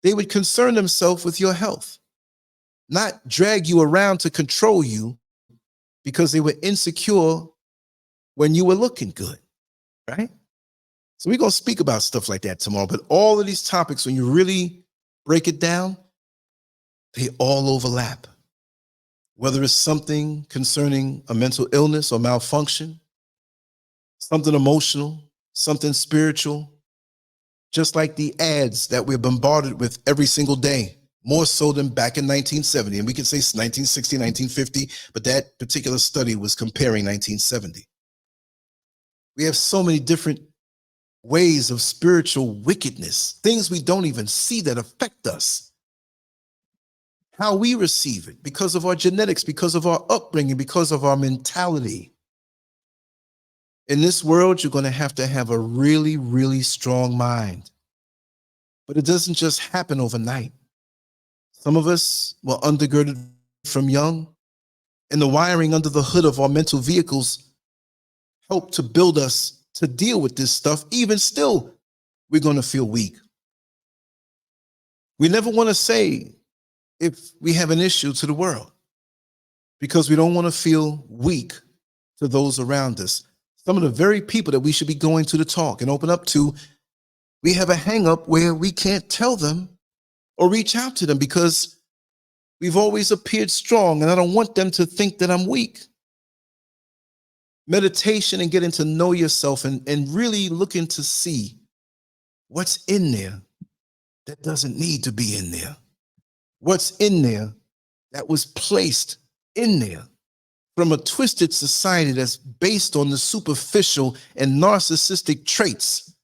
they would concern themselves with your health, not drag you around to control you because they were insecure when you were looking good, right? So we're going to speak about stuff like that tomorrow. But all of these topics, when you really break it down, they all overlap. Whether it's something concerning a mental illness or malfunction, something emotional, something spiritual, just like the ads that we're bombarded with every single day, more so than back in 1970. And we can say 1960, 1950, but that particular study was comparing 1970. We have so many different ways of spiritual wickedness, things we don't even see that affect us. How we receive it because of our genetics, because of our upbringing, because of our mentality. In this world, you're going to have a really, really strong mind. But it doesn't just happen overnight. Some of us were undergirded from young, and the wiring under the hood of our mental vehicles help to build us to deal with this stuff. Even still, we're going to feel weak. We never want to say if we have an issue to the world because we don't want to feel weak to those around us. Some of the very people that we should be going to talk and open up to, we have a hang up where we can't tell them or reach out to them because we've always appeared strong, and I don't want them to think that I'm weak. Meditation and getting to know yourself and really looking to see what's in there that doesn't need to be in there. What's in there that was placed in there from a twisted society that's based on the superficial and narcissistic traits.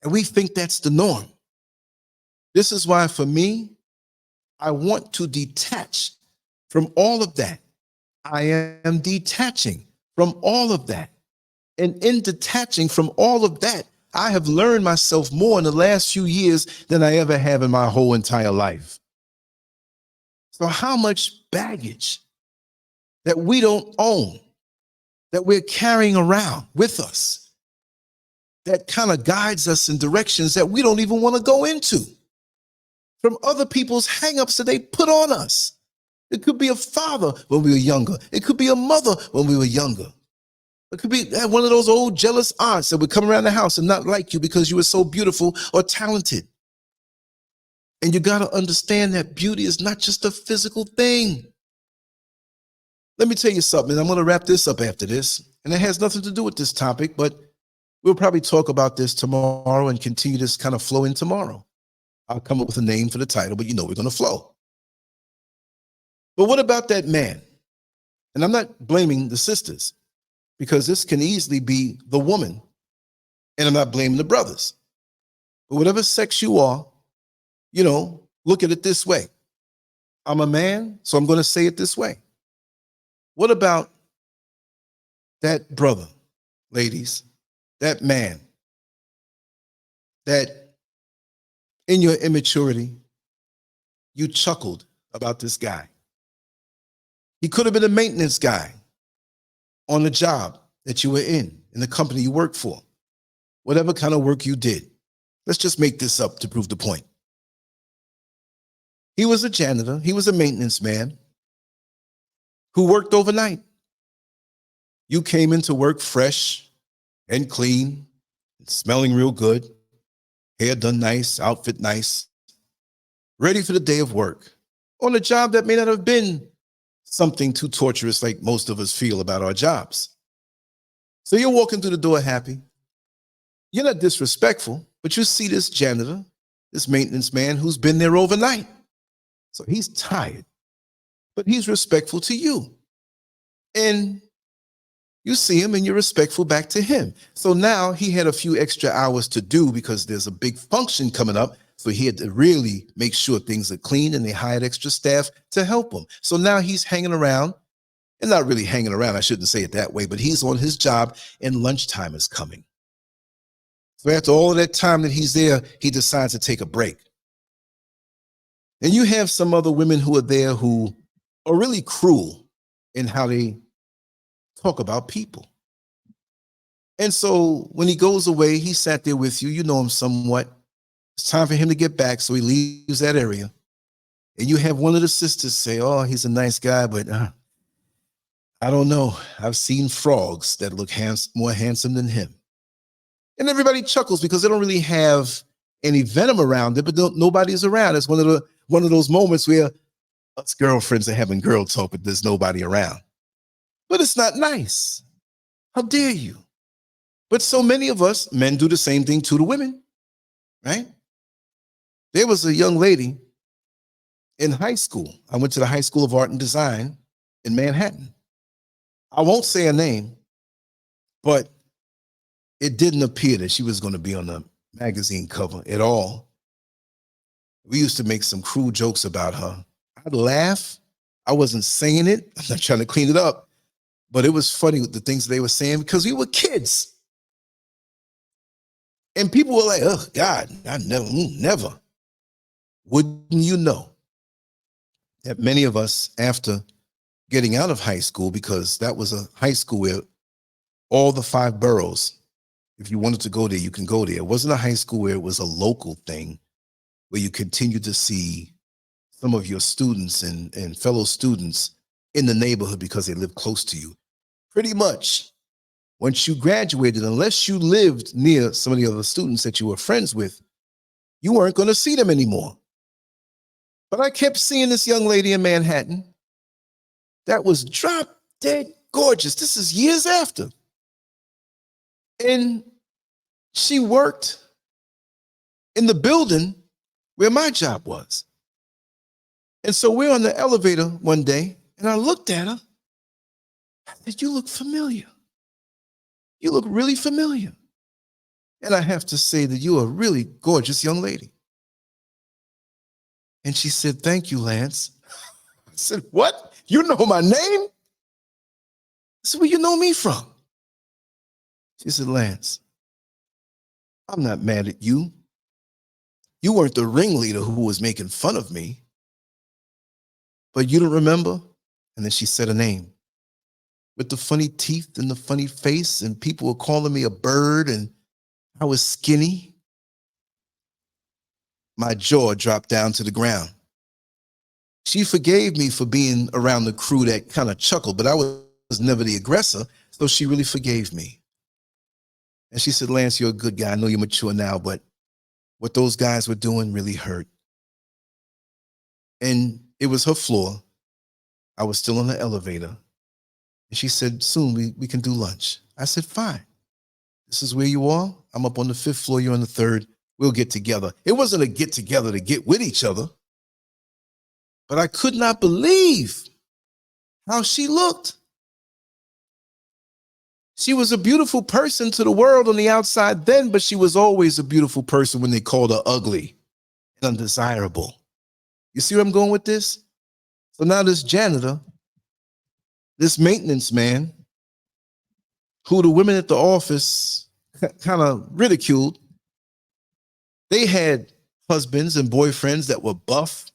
And we think that's the norm. This is why, for me, I want to detach from all of that. I am detaching from all of that. And in detaching from all of that, I have learned myself more in the last few years than I ever have in my whole entire life. So how much baggage that we don't own, that we're carrying around with us, that kind of guides us in directions that we don't even want to go into, from other people's hangups that they put on us. It could be a father when we were younger. It could be a mother when we were younger. It could be one of those old jealous aunts that would come around the house and not like you because you were so beautiful or talented. And you got to understand that beauty is not just a physical thing. Let me tell you something, and I'm going to wrap this up after this, and it has nothing to do with this topic, but we'll probably talk about this tomorrow and continue this kind of flow in tomorrow. I'll come up with a name for the title, but you know we're going to flow. But what about that man? And I'm not blaming the sisters, because this can easily be the woman, and I'm not blaming the brothers. But whatever sex you are, you know, look at it this way. I'm a man, so I'm going to say it this way. What about that brother, ladies, that man, that in your immaturity, you chuckled about this guy? He could have been a maintenance guy on the job that you were in the company you worked for, whatever kind of work you did. Let's just make this up to prove the point. He was a janitor. He was a maintenance man who worked overnight. You came into work fresh and clean, smelling real good, hair done nice, outfit nice, ready for the day of work on a job that may not have been something too torturous like most of us feel about our jobs. So you're walking through the door happy. You're not disrespectful, but you see this janitor, this maintenance man who's been there overnight. So he's tired, but he's respectful to you. And you see him and you're respectful back to him. So now he had a few extra hours to do because there's a big function coming up. So he had to really make sure things are clean, and they hired extra staff to help him. So now he's hanging around, and not really hanging around, I shouldn't say it that way, but he's on his job and lunchtime is coming. So after all of that time that he's there, he decides to take a break. And you have some other women who are there who are really cruel in how they talk about people. And so when he goes away, he sat there with you, you know him somewhat. It's time for him to get back, so he leaves that area. And you have one of the sisters say, oh, he's a nice guy, but I don't know. I've seen frogs that look more handsome than him. And everybody chuckles because they don't really have any venom around it, but nobody's around. It's one of those moments where us girlfriends are having girl talk, but there's nobody around. But it's not nice. How dare you? But so many of us men do the same thing to the women, right? There was a young lady in high school. I went to the High School of Art and Design in Manhattan. I won't say her name, but it didn't appear that she was going to be on the magazine cover at all. We used to make some cruel jokes about her. I'd laugh. I wasn't saying it. I'm not trying to clean it up, but it was funny with the things they were saying because we were kids. And people were like, oh, God, I never. Wouldn't you know that many of us, after getting out of high school, because that was a high school where all the 5 boroughs, if you wanted to go there, you can go there. It wasn't a high school where it was a local thing where you continue to see some of your students and fellow students in the neighborhood because they live close to you. Pretty much, once you graduated, unless you lived near some of the other students that you were friends with, you weren't going to see them anymore. But I kept seeing this young lady in Manhattan that was drop dead gorgeous. This is years after. And she worked in the building where my job was. And so we're on the elevator one day, and I looked at her. I said, "You look familiar. You look really familiar. And I have to say that you're a really gorgeous young lady." And she said, "Thank you, Lance." I said, "What? You know my name?" I said, "Where you know me from?" She said, "Lance, I'm not mad at you. You weren't the ringleader who was making fun of me. But you don't remember?" And then she said a name with the funny teeth and the funny face, and people were calling me a bird, and I was skinny. My jaw dropped down to the ground. She forgave me for being around the crew that kind of chuckled, but I was never the aggressor, so she really forgave me. And she said, "Lance, you're a good guy. I know you're mature now, but what those guys were doing really hurt." And it was her floor. I was still on the elevator. And she said, "Soon we can do lunch." I said, "Fine. This is where you are. I'm up on the 5th floor. You're on the 3rd. We'll get together." It wasn't a get together to get with each other. But I could not believe how she looked. She was a beautiful person to the world on the outside then, but she was always a beautiful person when they called her ugly and undesirable. You see where I'm going with this? So now this janitor, this maintenance man, who the women at the office kind of ridiculed, they had husbands and boyfriends that were buff,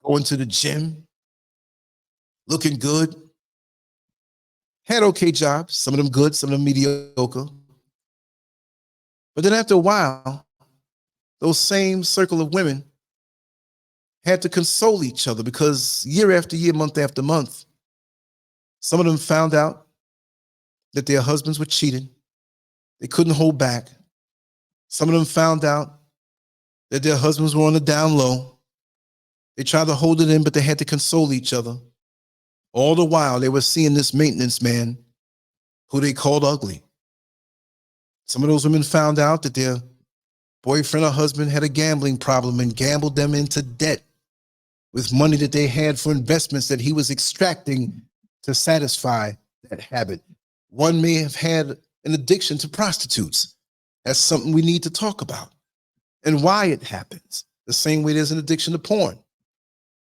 going to the gym, looking good, had okay jobs, some of them good, some of them mediocre. But then after a while, those same circle of women had to console each other, because year after year, month after month, some of them found out that their husbands were cheating. They couldn't hold back. Some of them found out that their husbands were on the down low. They tried to hold it in, but they had to console each other. All the while, they were seeing this maintenance man who they called ugly. Some of those women found out that their boyfriend or husband had a gambling problem and gambled them into debt with money that they had for investments that he was extracting to satisfy that habit. One may have had an addiction to prostitutes. That's something we need to talk about, and why it happens. The same way there's an addiction to porn.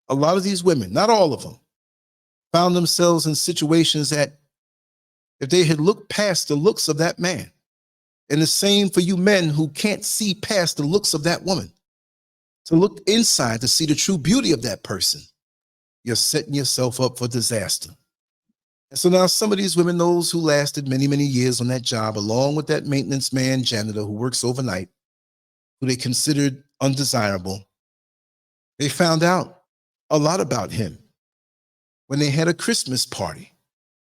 A lot of these women, not all of them, found themselves in situations that if they had looked past the looks of that man, and the same for you men who can't see past the looks of that woman, to look inside to see the true beauty of that person, you're setting yourself up for disaster. And so now some of these women, those who lasted many, many years on that job, along with that maintenance man, janitor who works overnight, who they considered undesirable, they found out a lot about him when they had a Christmas party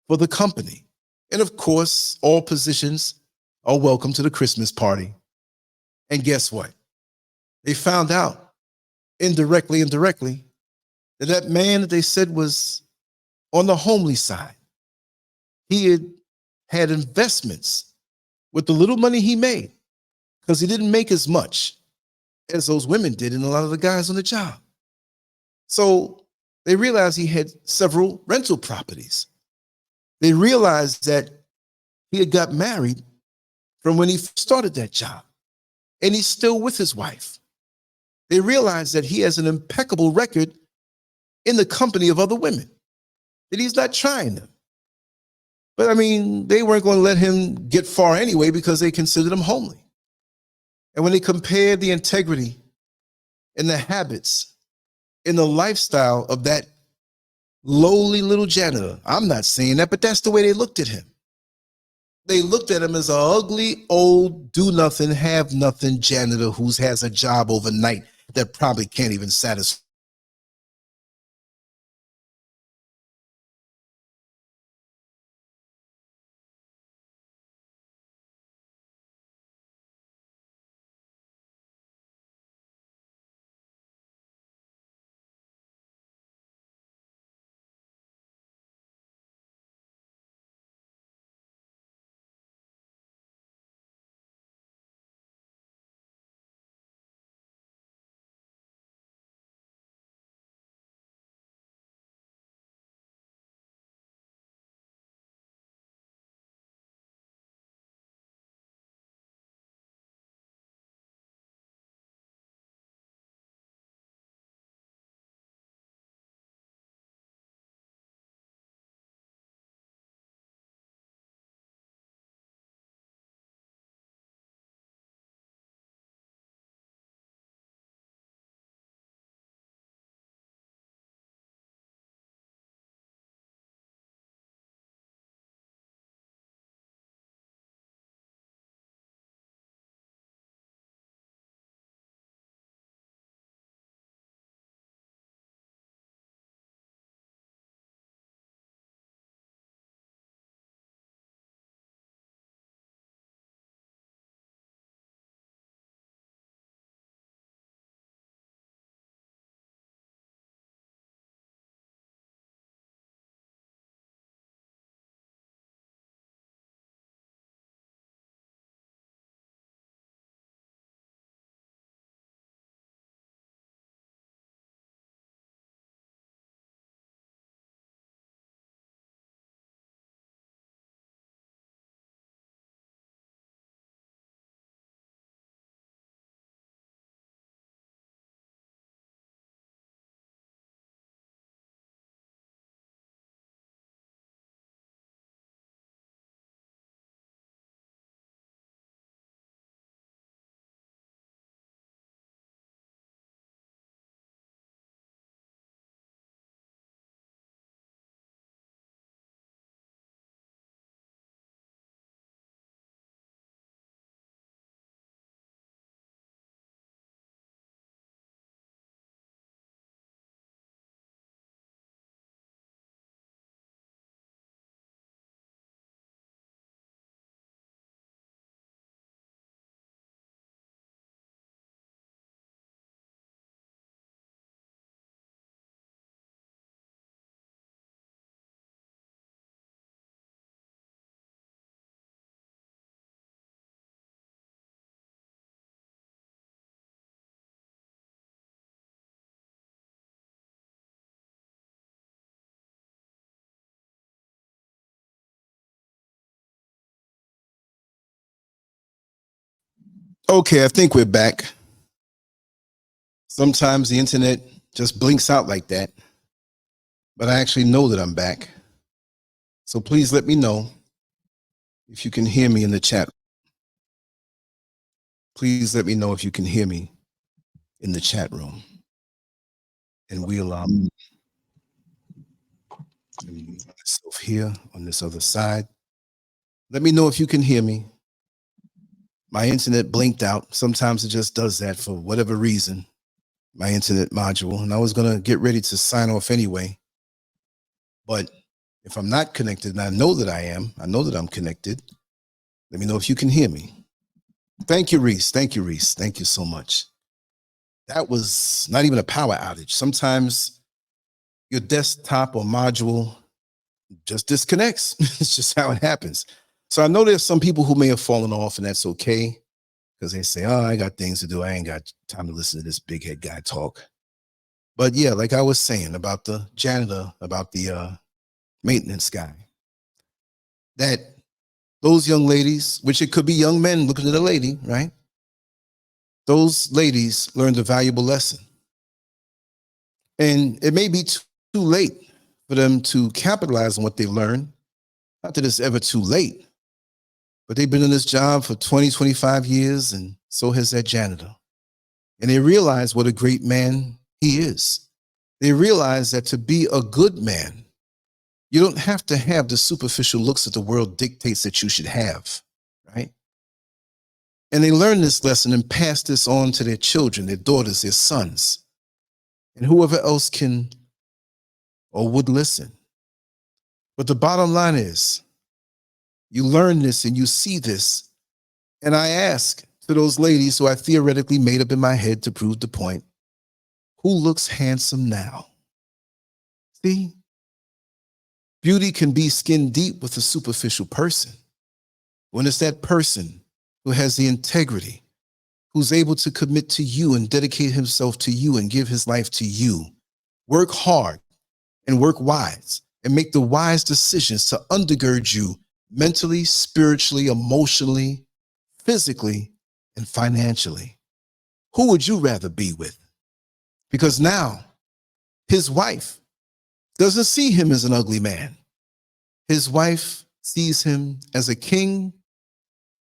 for the company. And of course, all positions are welcome to the Christmas party. And guess what? They found out indirectly that that man that they said was on the homely side, he had investments with the little money he made, because he didn't make as much as those women did and a lot of the guys on the job. So they realized he had several rental properties. They realized that he had got married from when he started that job, and he's still with his wife. They realized that he has an impeccable record in the company of other women, that he's not trying them. But I mean, they weren't going to let him get far anyway, because they considered him homely. And when they compared the integrity and the habits and the lifestyle of that lowly little janitor. I'm not saying that, but that's the way they looked at him. They looked at him as an ugly, old, do-nothing, have-nothing janitor who has a job overnight that probably can't even satisfy. Okay, I think we're back. Sometimes the internet just blinks out like that, but I actually know that I'm back. So please let me know if you can hear me in the chat. Please let me know if you can hear me in the chat room. And we'll let me move myself here on this other side. Let me know if you can hear me. My internet blinked out. Sometimes it just does that for whatever reason. My internet module, and I was gonna get ready to sign off anyway. But if I'm not connected, and I know that I'm connected, let me know if you can hear me. Thank you, Reese. Thank you, Reese. Thank you so much. That was not even a power outage. Sometimes your desktop or module just disconnects. It's just how it happens. So I know there's some people who may have fallen off, and that's okay, because they say, oh, I got things to do. I ain't got time to listen to this big head guy talk. But yeah, like I was saying about the janitor, about the maintenance guy, that those young ladies, which it could be young men looking at a lady, right? Those ladies learned a valuable lesson. And it may be too late for them to capitalize on what they learned. Not that it's ever too late, but they've been in this job for 20, 25 years, and so has that janitor. And they realize what a great man he is. They realize that to be a good man, you don't have to have the superficial looks that the world dictates that you should have, right? And they learn this lesson and pass this on to their children, their daughters, their sons, and whoever else can or would listen. But the bottom line is, you learn this and you see this. And I ask to those ladies who I theoretically made up in my head to prove the point, who looks handsome now? See? Beauty can be skin deep with a superficial person. When it's that person who has the integrity, who's able to commit to you and dedicate himself to you and give his life to you, work hard and work wise and make the wise decisions to undergird you mentally, spiritually, emotionally, physically, and financially. Who would you rather be with? Because now his wife doesn't see him as an ugly man. His wife sees him as a king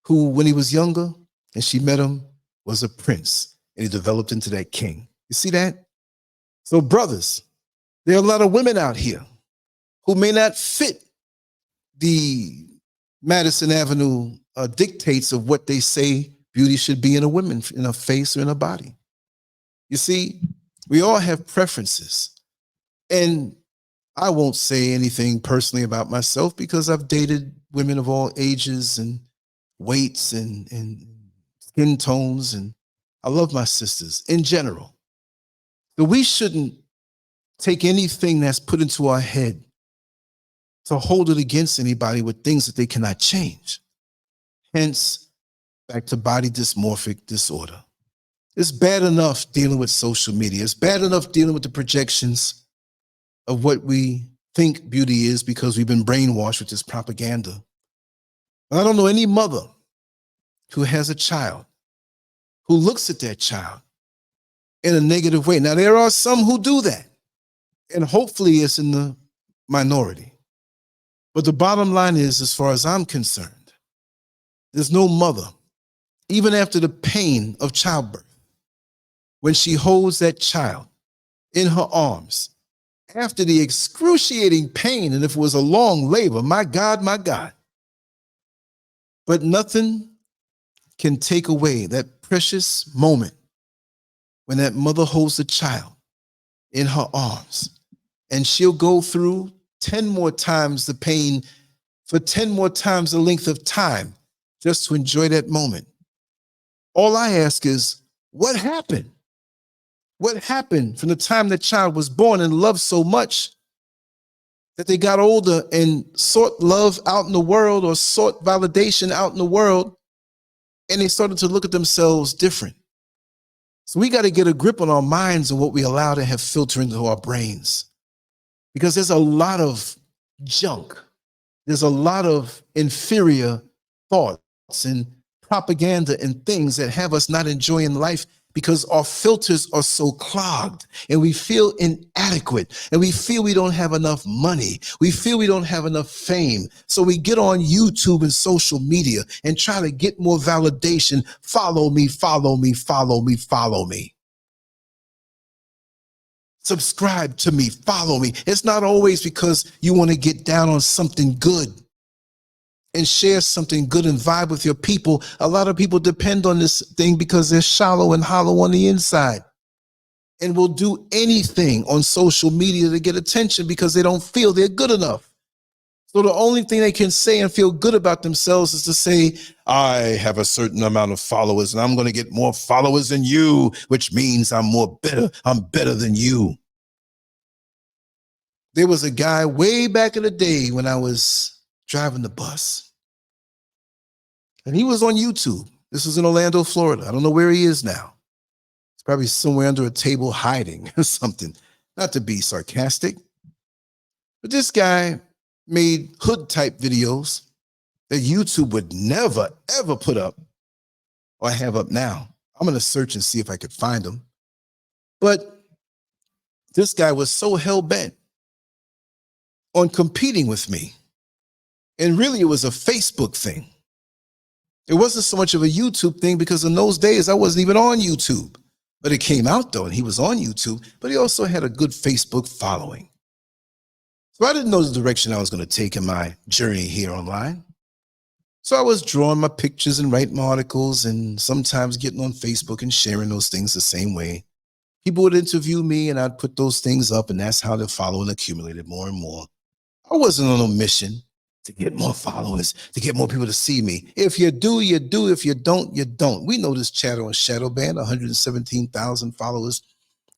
who, when he was younger and she met him, was a prince, and he developed into that king. You see that? So brothers, there are a lot of women out here who may not fit the Madison Avenue dictates of what they say beauty should be in a woman, in a face or in a body. You see, we all have preferences. And I won't say anything personally about myself because I've dated women of all ages and weights and skin tones, and I love my sisters in general. But we shouldn't take anything that's put into our head to hold it against anybody with things that they cannot change. Hence, back to body dysmorphic disorder. It's bad enough dealing with social media. It's bad enough dealing with the projections of what we think beauty is because we've been brainwashed with this propaganda. I don't know any mother who has a child who looks at that child in a negative way. Now, there are some who do that, and hopefully it's in the minority. But the bottom line is, as far as I'm concerned, there's no mother, even after the pain of childbirth, when she holds that child in her arms, after the excruciating pain, and if it was a long labor, my God, my God. But nothing can take away that precious moment when that mother holds the child in her arms, and she'll go through 10 more times the pain for 10 more times the length of time just to enjoy that moment. All I ask is, what happened? What happened from the time that child was born and loved so much that they got older and sought love out in the world or sought validation out in the world, and they started to look at themselves different? So we got to get a grip on our minds and what we allow to have filter into our brains, because there's a lot of junk. There's a lot of inferior thoughts and propaganda and things that have us not enjoying life because our filters are so clogged, and we feel inadequate, and we feel we don't have enough money. We feel we don't have enough fame. So we get on YouTube and social media and try to get more validation. Follow me, follow me, follow me, follow me. Subscribe to me, follow me. It's not always because you want to get down on something good and share something good and vibe with your people. A lot of people depend on this thing because they're shallow and hollow on the inside, and will do anything on social media to get attention because they don't feel they're good enough. So the only thing they can say and feel good about themselves is to say, I have a certain amount of followers and I'm going to get more followers than you, which means I'm better than you. There was a guy way back in the day when I was driving the bus, and he was on YouTube. This was in Orlando, Florida. I don't know where he is now. He's probably somewhere under a table hiding or something. Not to be sarcastic, but this guy made hood type videos that YouTube would never, ever put up or have up now. I'm going to search and see if I could find them. But this guy was so hell-bent on competing with me. And really, it was a Facebook thing. It wasn't so much of a YouTube thing because in those days, I wasn't even on YouTube. But it came out though, and he was on YouTube, but he also had a good Facebook following. So I didn't know the direction I was going to take in my journey here online. So I was drawing my pictures and writing my articles and sometimes getting on Facebook and sharing those things the same way. People would interview me and I'd put those things up, and that's how the following accumulated more and more. I wasn't on a mission to get more followers, to get more people to see me. If you do, you do. If you don't, you don't. We know this chatter on Shadow Band, 117,000 followers,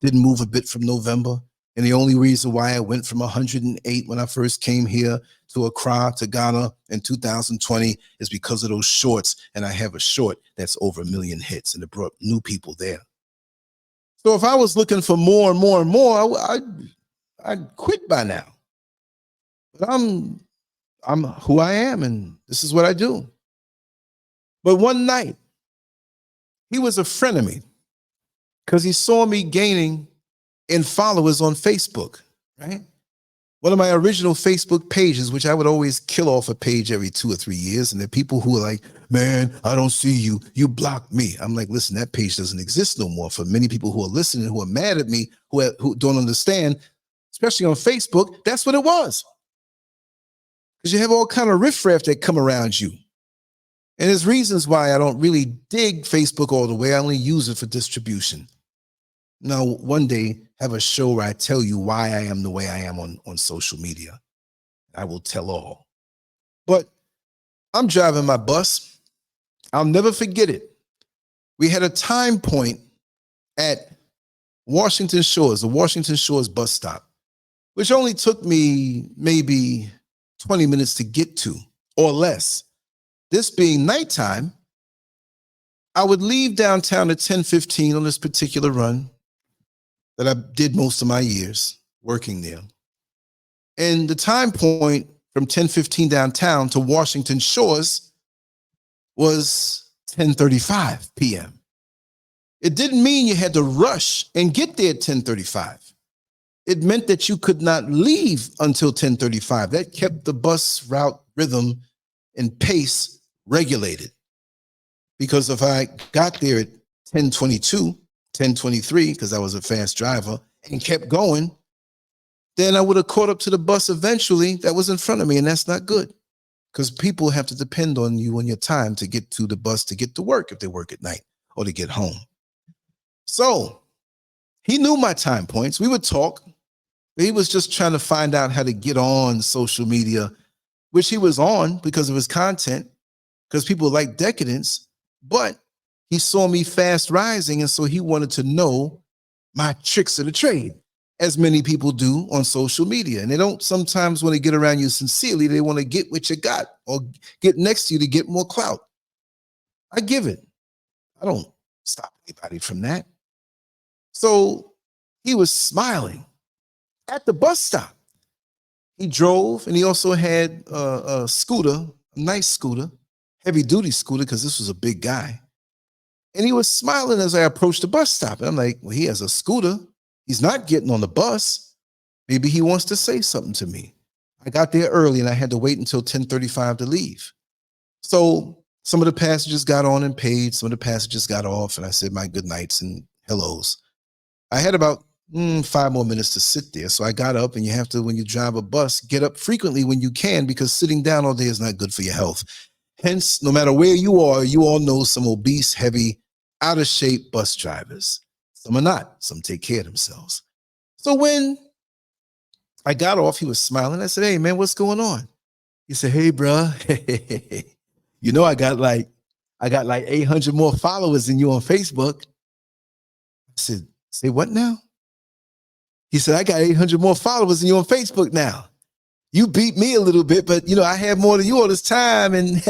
didn't move a bit from November. And the only reason why I went from 108 when I first came here to Accra, to Ghana in 2020 is because of those shorts. And I have a short that's over 1 million hits, and it brought new people there. So if I was looking for more and more and more, I'd quit by now. But I'm who I am, and this is what I do. But one night, he was a friend of me because he saw me gaining in followers on Facebook, right? One of my original Facebook pages, which I would always kill off a page every 2 or 3 years. And there are people who are like, man, I don't see you. You blocked me. I'm like, listen, that page doesn't exist no more. For many people who are listening, who are mad at me, who don't understand, especially on Facebook, that's what it was. Because you have all kind of riffraff that come around you. And there's reasons why I don't really dig Facebook all the way. I only use it for distribution. Now, one day, have a show where I tell you why I am the way I am on social media. I will tell all. But I'm driving my bus. I'll never forget it. We had a time point at Washington Shores, the Washington Shores bus stop, which only took me maybe 20 minutes to get to or less. This being nighttime, I would leave downtown at 10:15 on this particular run that I did most of my years working there. And the time point from 10:15 downtown to Washington Shores was 10:35 p.m. It didn't mean you had to rush and get there at 10:35. It meant that you could not leave until 10:35. That kept the bus route rhythm and pace regulated. Because if I got there at 10:22, 10:23, because I was a fast driver, and kept going, then I would have caught up to the bus eventually that was in front of me, and that's not good. Because people have to depend on you and your time to get to the bus, to get to work if they work at night, or to get home. So he knew my time points. We would talk. He was just trying to find out how to get on social media, which he was on because of his content, because people like decadence, but he saw me fast rising, and so he wanted to know my tricks of the trade, as many people do on social media. And they don't sometimes want to get around you sincerely. They want to get what you got or get next to you to get more clout. I give it. I don't stop anybody from that. So he was smiling at the bus stop. He drove, and he also had a scooter, a nice scooter, heavy-duty scooter, because this was a big guy. And he was smiling as I approached the bus stop. And I'm like, well, he has a scooter. He's not getting on the bus. Maybe he wants to say something to me. I got there early, and I had to wait until 10:35 to leave. So some of the passengers got on and paid. Some of the passengers got off, and I said my good nights and hellos. I had about 5 more minutes to sit there. So I got up, and you have to, when you drive a bus, get up frequently when you can, because sitting down all day is not good for your health. Hence, no matter where you are, you all know some obese, heavy, out of shape bus drivers. Some are not. Some take care of themselves. So when I got off, he was smiling. I said, hey, man, what's going on? He said, hey, bro, you know, I got like 800 more followers than you on Facebook. I said, say what now? He said, I got 800 more followers than you on Facebook now. You beat me a little bit, but, you know, I have more than you all this time, and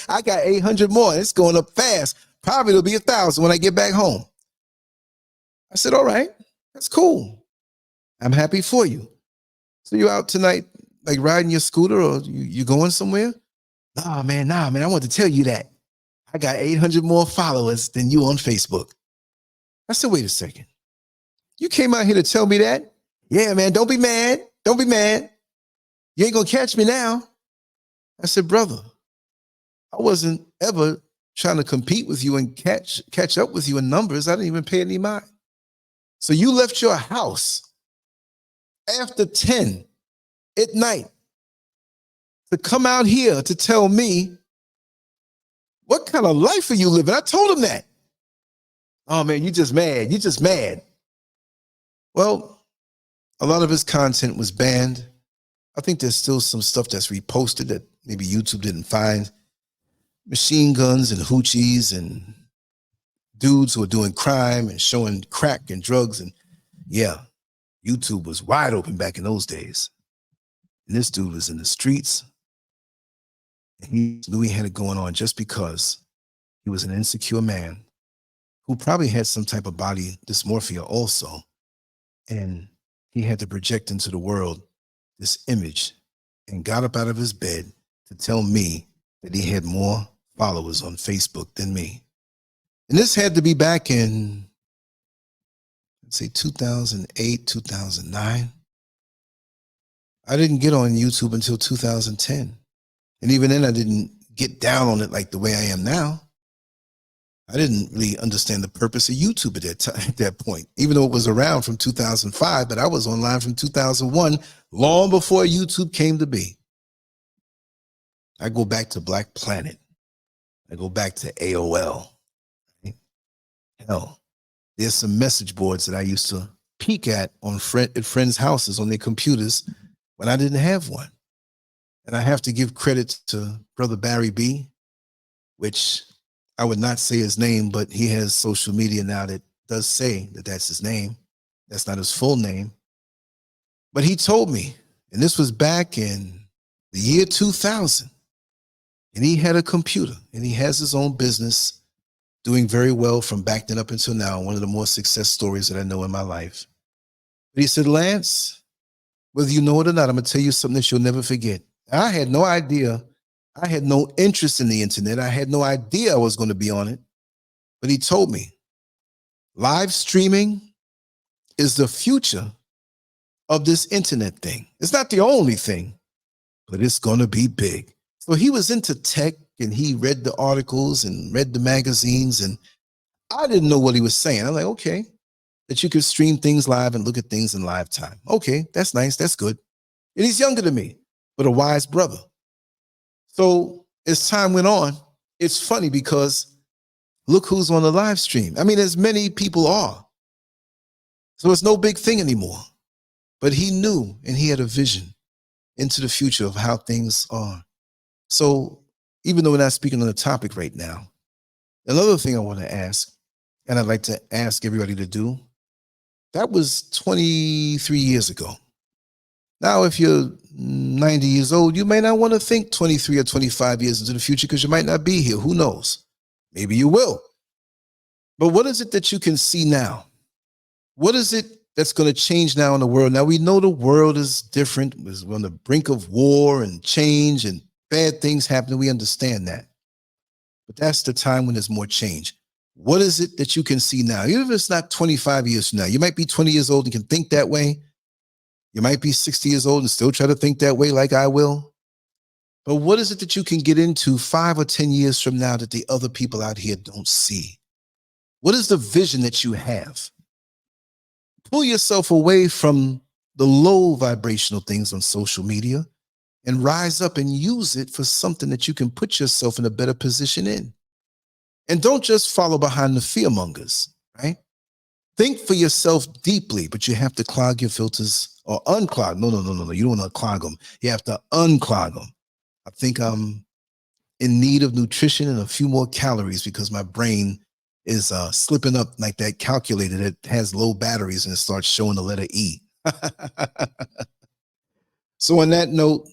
I got 800 more. It's going up fast. Probably it'll be 1,000 when I get back home. I said, all right, that's cool. I'm happy for you. So you out tonight, like riding your scooter, or you going somewhere? Nah, man, I want to tell you that. I got 800 more followers than you on Facebook. I said, wait a second. You came out here to tell me that? Yeah, man, don't be mad. Don't be mad. You ain't gonna catch me now. I said, brother, I wasn't ever trying to compete with you and catch up with you in numbers. I didn't even pay any mind. So you left your house after 10 at night to come out here to tell me what kind of life are you living? I told him that. Oh man, you just mad. You just mad. Well, a lot of his content was banned. I think there's still some stuff that's reposted that maybe YouTube didn't find. Machine guns and hoochies and dudes who are doing crime and showing crack and drugs. And yeah, YouTube was wide open back in those days. And this dude was in the streets. And he knew he had it going on just because he was an insecure man who probably had some type of body dysmorphia also. And he had to project into the world this image and got up out of his bed to tell me that he had more followers on Facebook than me. And this had to be back in, let's say, 2008, 2009. I didn't get on YouTube until 2010. And even then, I didn't get down on it like the way I am now. I didn't really understand the purpose of YouTube at that point, even though it was around from 2005, but I was online from 2001, long before YouTube came to be. I go back to Black Planet. I go back to AOL. Hell, there's some message boards that I used to peek at friends' houses on their computers when I didn't have one. And I have to give credit to Brother Barry B, which I would not say his name, but he has social media now that does say that that's his name. That's not his full name. But he told me, and this was back in the year 2000, and he had a computer, and he has his own business doing very well from back then up until now, one of the more success stories that I know in my life. But he said, Lance, whether you know it or not, I'm going to tell you something that you'll never forget. I had no idea. I had no interest in the internet. I had no idea I was going to be on it. But he told me, live streaming is the future of this internet thing. It's not the only thing, but it's going to be big. So he was into tech, and he read the articles and read the magazines, and I didn't know what he was saying. I'm like, okay, that you could stream things live and look at things in live time. Okay, that's nice. That's good. And he's younger than me, but a wise brother. So as time went on, it's funny because look who's on the live stream. I mean, as many people are. So it's no big thing anymore. But he knew, and he had a vision into the future of how things are. So even though we're not speaking on the topic right now, another thing I want to ask, and I'd like to ask everybody to do, that was 23 years ago. Now, if you're 90 years old, you may not want to think 23 or 25 years into the future because you might not be here. Who knows? Maybe you will. But what is it that you can see now? What is it that's going to change now in the world? Now, we know the world is different. We're on the brink of war and change and bad things happening. We understand that. But that's the time when there's more change. What is it that you can see now? Even if it's not 25 years from now, you might be 20 years old and can think that way. You might be 60 years old and still try to think that way like I will. But what is it that you can get into 5 or 10 years from now that the other people out here don't see? What is the vision that you have? Pull yourself away from the low vibrational things on social media and rise up and use it for something that you can put yourself in a better position in. And don't just follow behind the fearmongers, right? Think for yourself deeply, but you have to clog your filters or unclog. No. You don't want to clog them. You have to unclog them. I think I'm in need of nutrition and a few more calories because my brain is slipping up like that calculator that has low batteries and it starts showing the letter E. So on that note,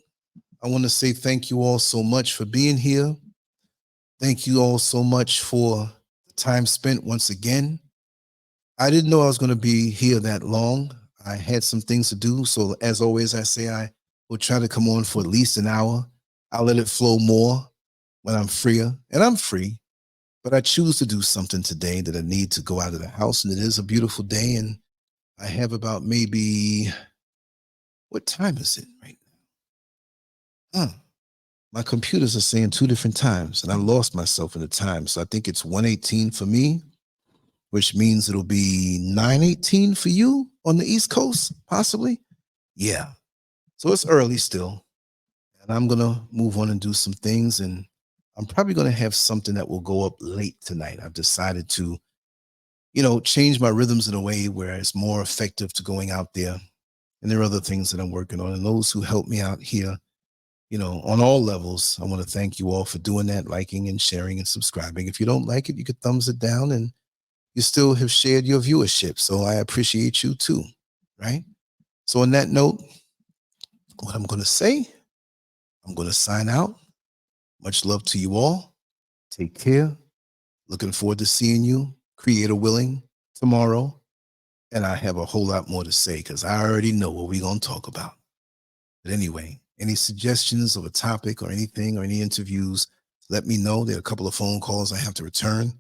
I want to say thank you all so much for being here. Thank you all so much for the time spent once again. I didn't know I was going to be here that long. I had some things to do. So as always, I say I will try to come on for at least an hour. I'll let it flow more when I'm freer, and I'm free. But I choose to do something today that I need to go out of the house, and it is a beautiful day, and I have about maybe, what time is it right now? My computers are saying 2 different times, and I lost myself in the time. So I think it's 1:18 for me, which means it'll be 9:18 for you on the East Coast, possibly. Yeah. So it's early still. And I'm going to move on and do some things. And I'm probably going to have something that will go up late tonight. I've decided to, change my rhythms in a way where it's more effective to going out there. And there are other things that I'm working on. And those who help me out here, on all levels, I want to thank you all for doing that, liking and sharing and subscribing. If you don't like it, you could thumbs it down, and you still have shared your viewership. So I appreciate you too, right? So on that note, what I'm going to say, I'm going to sign out. Much love to you all. Take care. Looking forward to seeing you, creator willing, tomorrow. And I have a whole lot more to say because I already know what we're going to talk about. But anyway, any suggestions of a topic or anything or any interviews, let me know. There are a couple of phone calls I have to return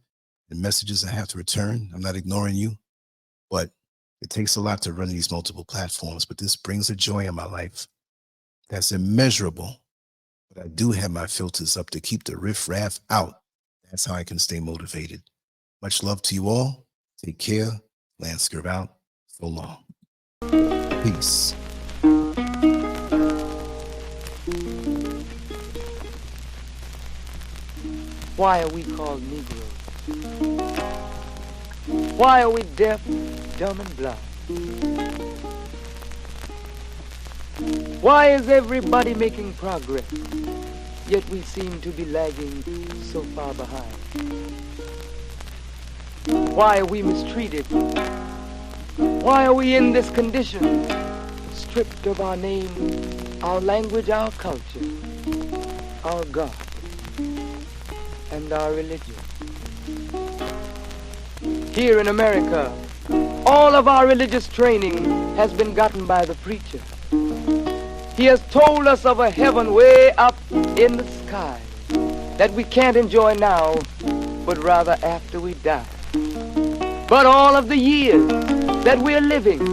and messages I have to return. I'm not ignoring you, but it takes a lot to run these multiple platforms. But this brings a joy in my life that's immeasurable. But I do have my filters up to keep the riffraff out. That's how I can stay motivated. Much love to you all. Take care. LANCESCURV out. So long. Peace. Why are we called Negroes? Why are we deaf, dumb, and blind? Why is everybody making progress, yet we seem to be lagging so far behind? Why are we mistreated? Why are we in this condition, stripped of our name, our language, our culture, our God, and our religion? Here in America, all of our religious training has been gotten by the preacher. He has told us of a heaven way up in the sky that we can't enjoy now, but rather after we die. But all of the years that we're living,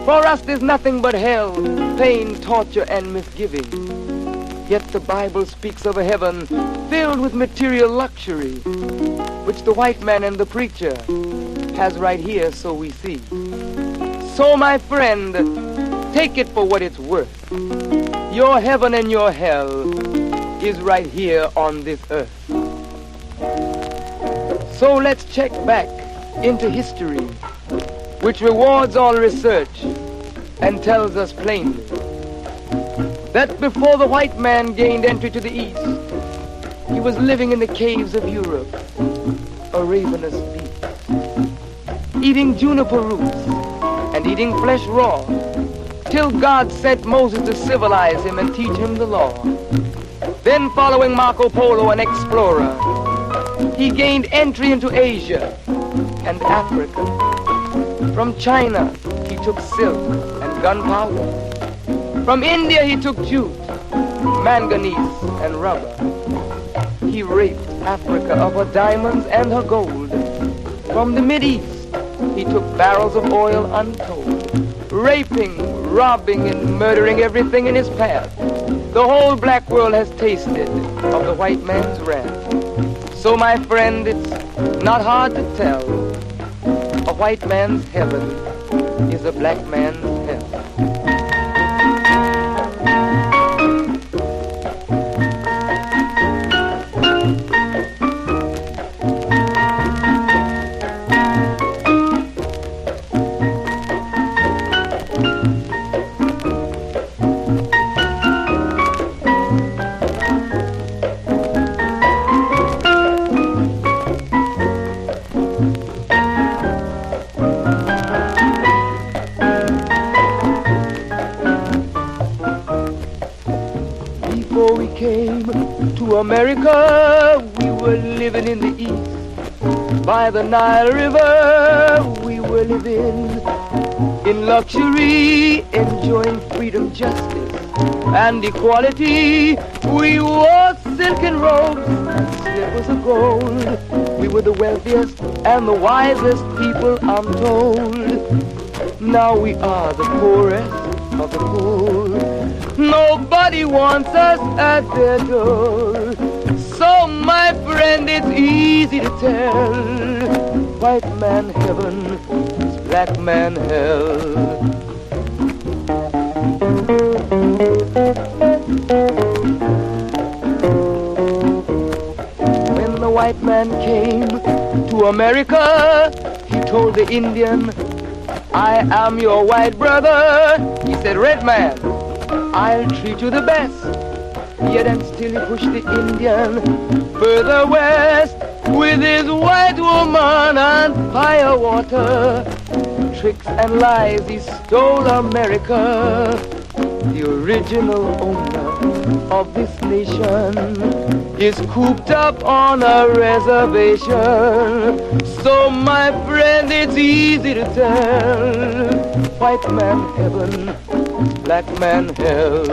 for us there's nothing but hell, pain, torture, and misgiving. Yet the Bible speaks of a heaven filled with material luxury, which the white man and the preacher has right here, so we see. So my friend, take it for what it's worth. Your heaven and your hell is right here on this earth. So let's check back into history, which rewards all research and tells us plainly that before the white man gained entry to the East, he was living in the caves of Europe, a ravenous beast, eating juniper roots and eating flesh raw, till God sent Moses to civilize him and teach him the law. Then following Marco Polo, an explorer, he gained entry into Asia and Africa. From China, he took silk and gunpowder. From India, he took jute, manganese, and rubber. He raped Africa of her diamonds and her gold. From the Mideast, he took barrels of oil untold, raping, robbing, and murdering everything in his path. The whole black world has tasted of the white man's wrath. So, my friend, it's not hard to tell. A white man's heaven is a black man's hell. America, we were living in the East. By the Nile River, we were living in luxury, enjoying freedom, justice, and equality. We wore silken robes and slippers of gold. We were the wealthiest and the wisest people, I'm told. Now we are the poorest of the poor. Nobody wants us at their door. So, my friend, it's easy to tell White man heaven is black man hell. When the white man came to America, he told the Indian, I am your white brother. He said, red man, I'll treat you the best. Yet and still he pushed the Indian further west with his white woman and fire water. Tricks and lies, he stole America. The original owner of this nation is cooped up on a reservation. So my friend, it's easy to tell, white man heaven, black man hell.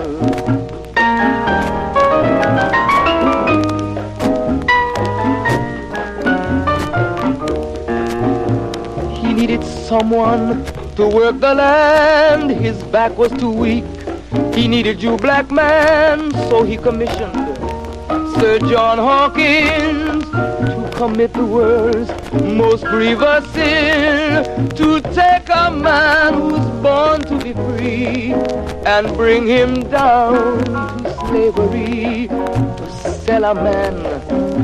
He needed someone to work the land, his back was too weak. He needed you, black man, so he commissioned Sir John Hawkins to commit the world's most grievous sin, to take a man who's born to be free and bring him down to slavery, to sell a man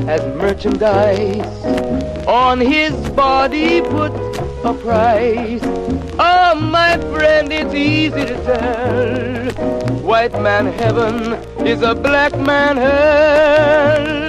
as merchandise, on his body put a price. Oh, my friend, it's easy to tell, white man heaven is a black man hell.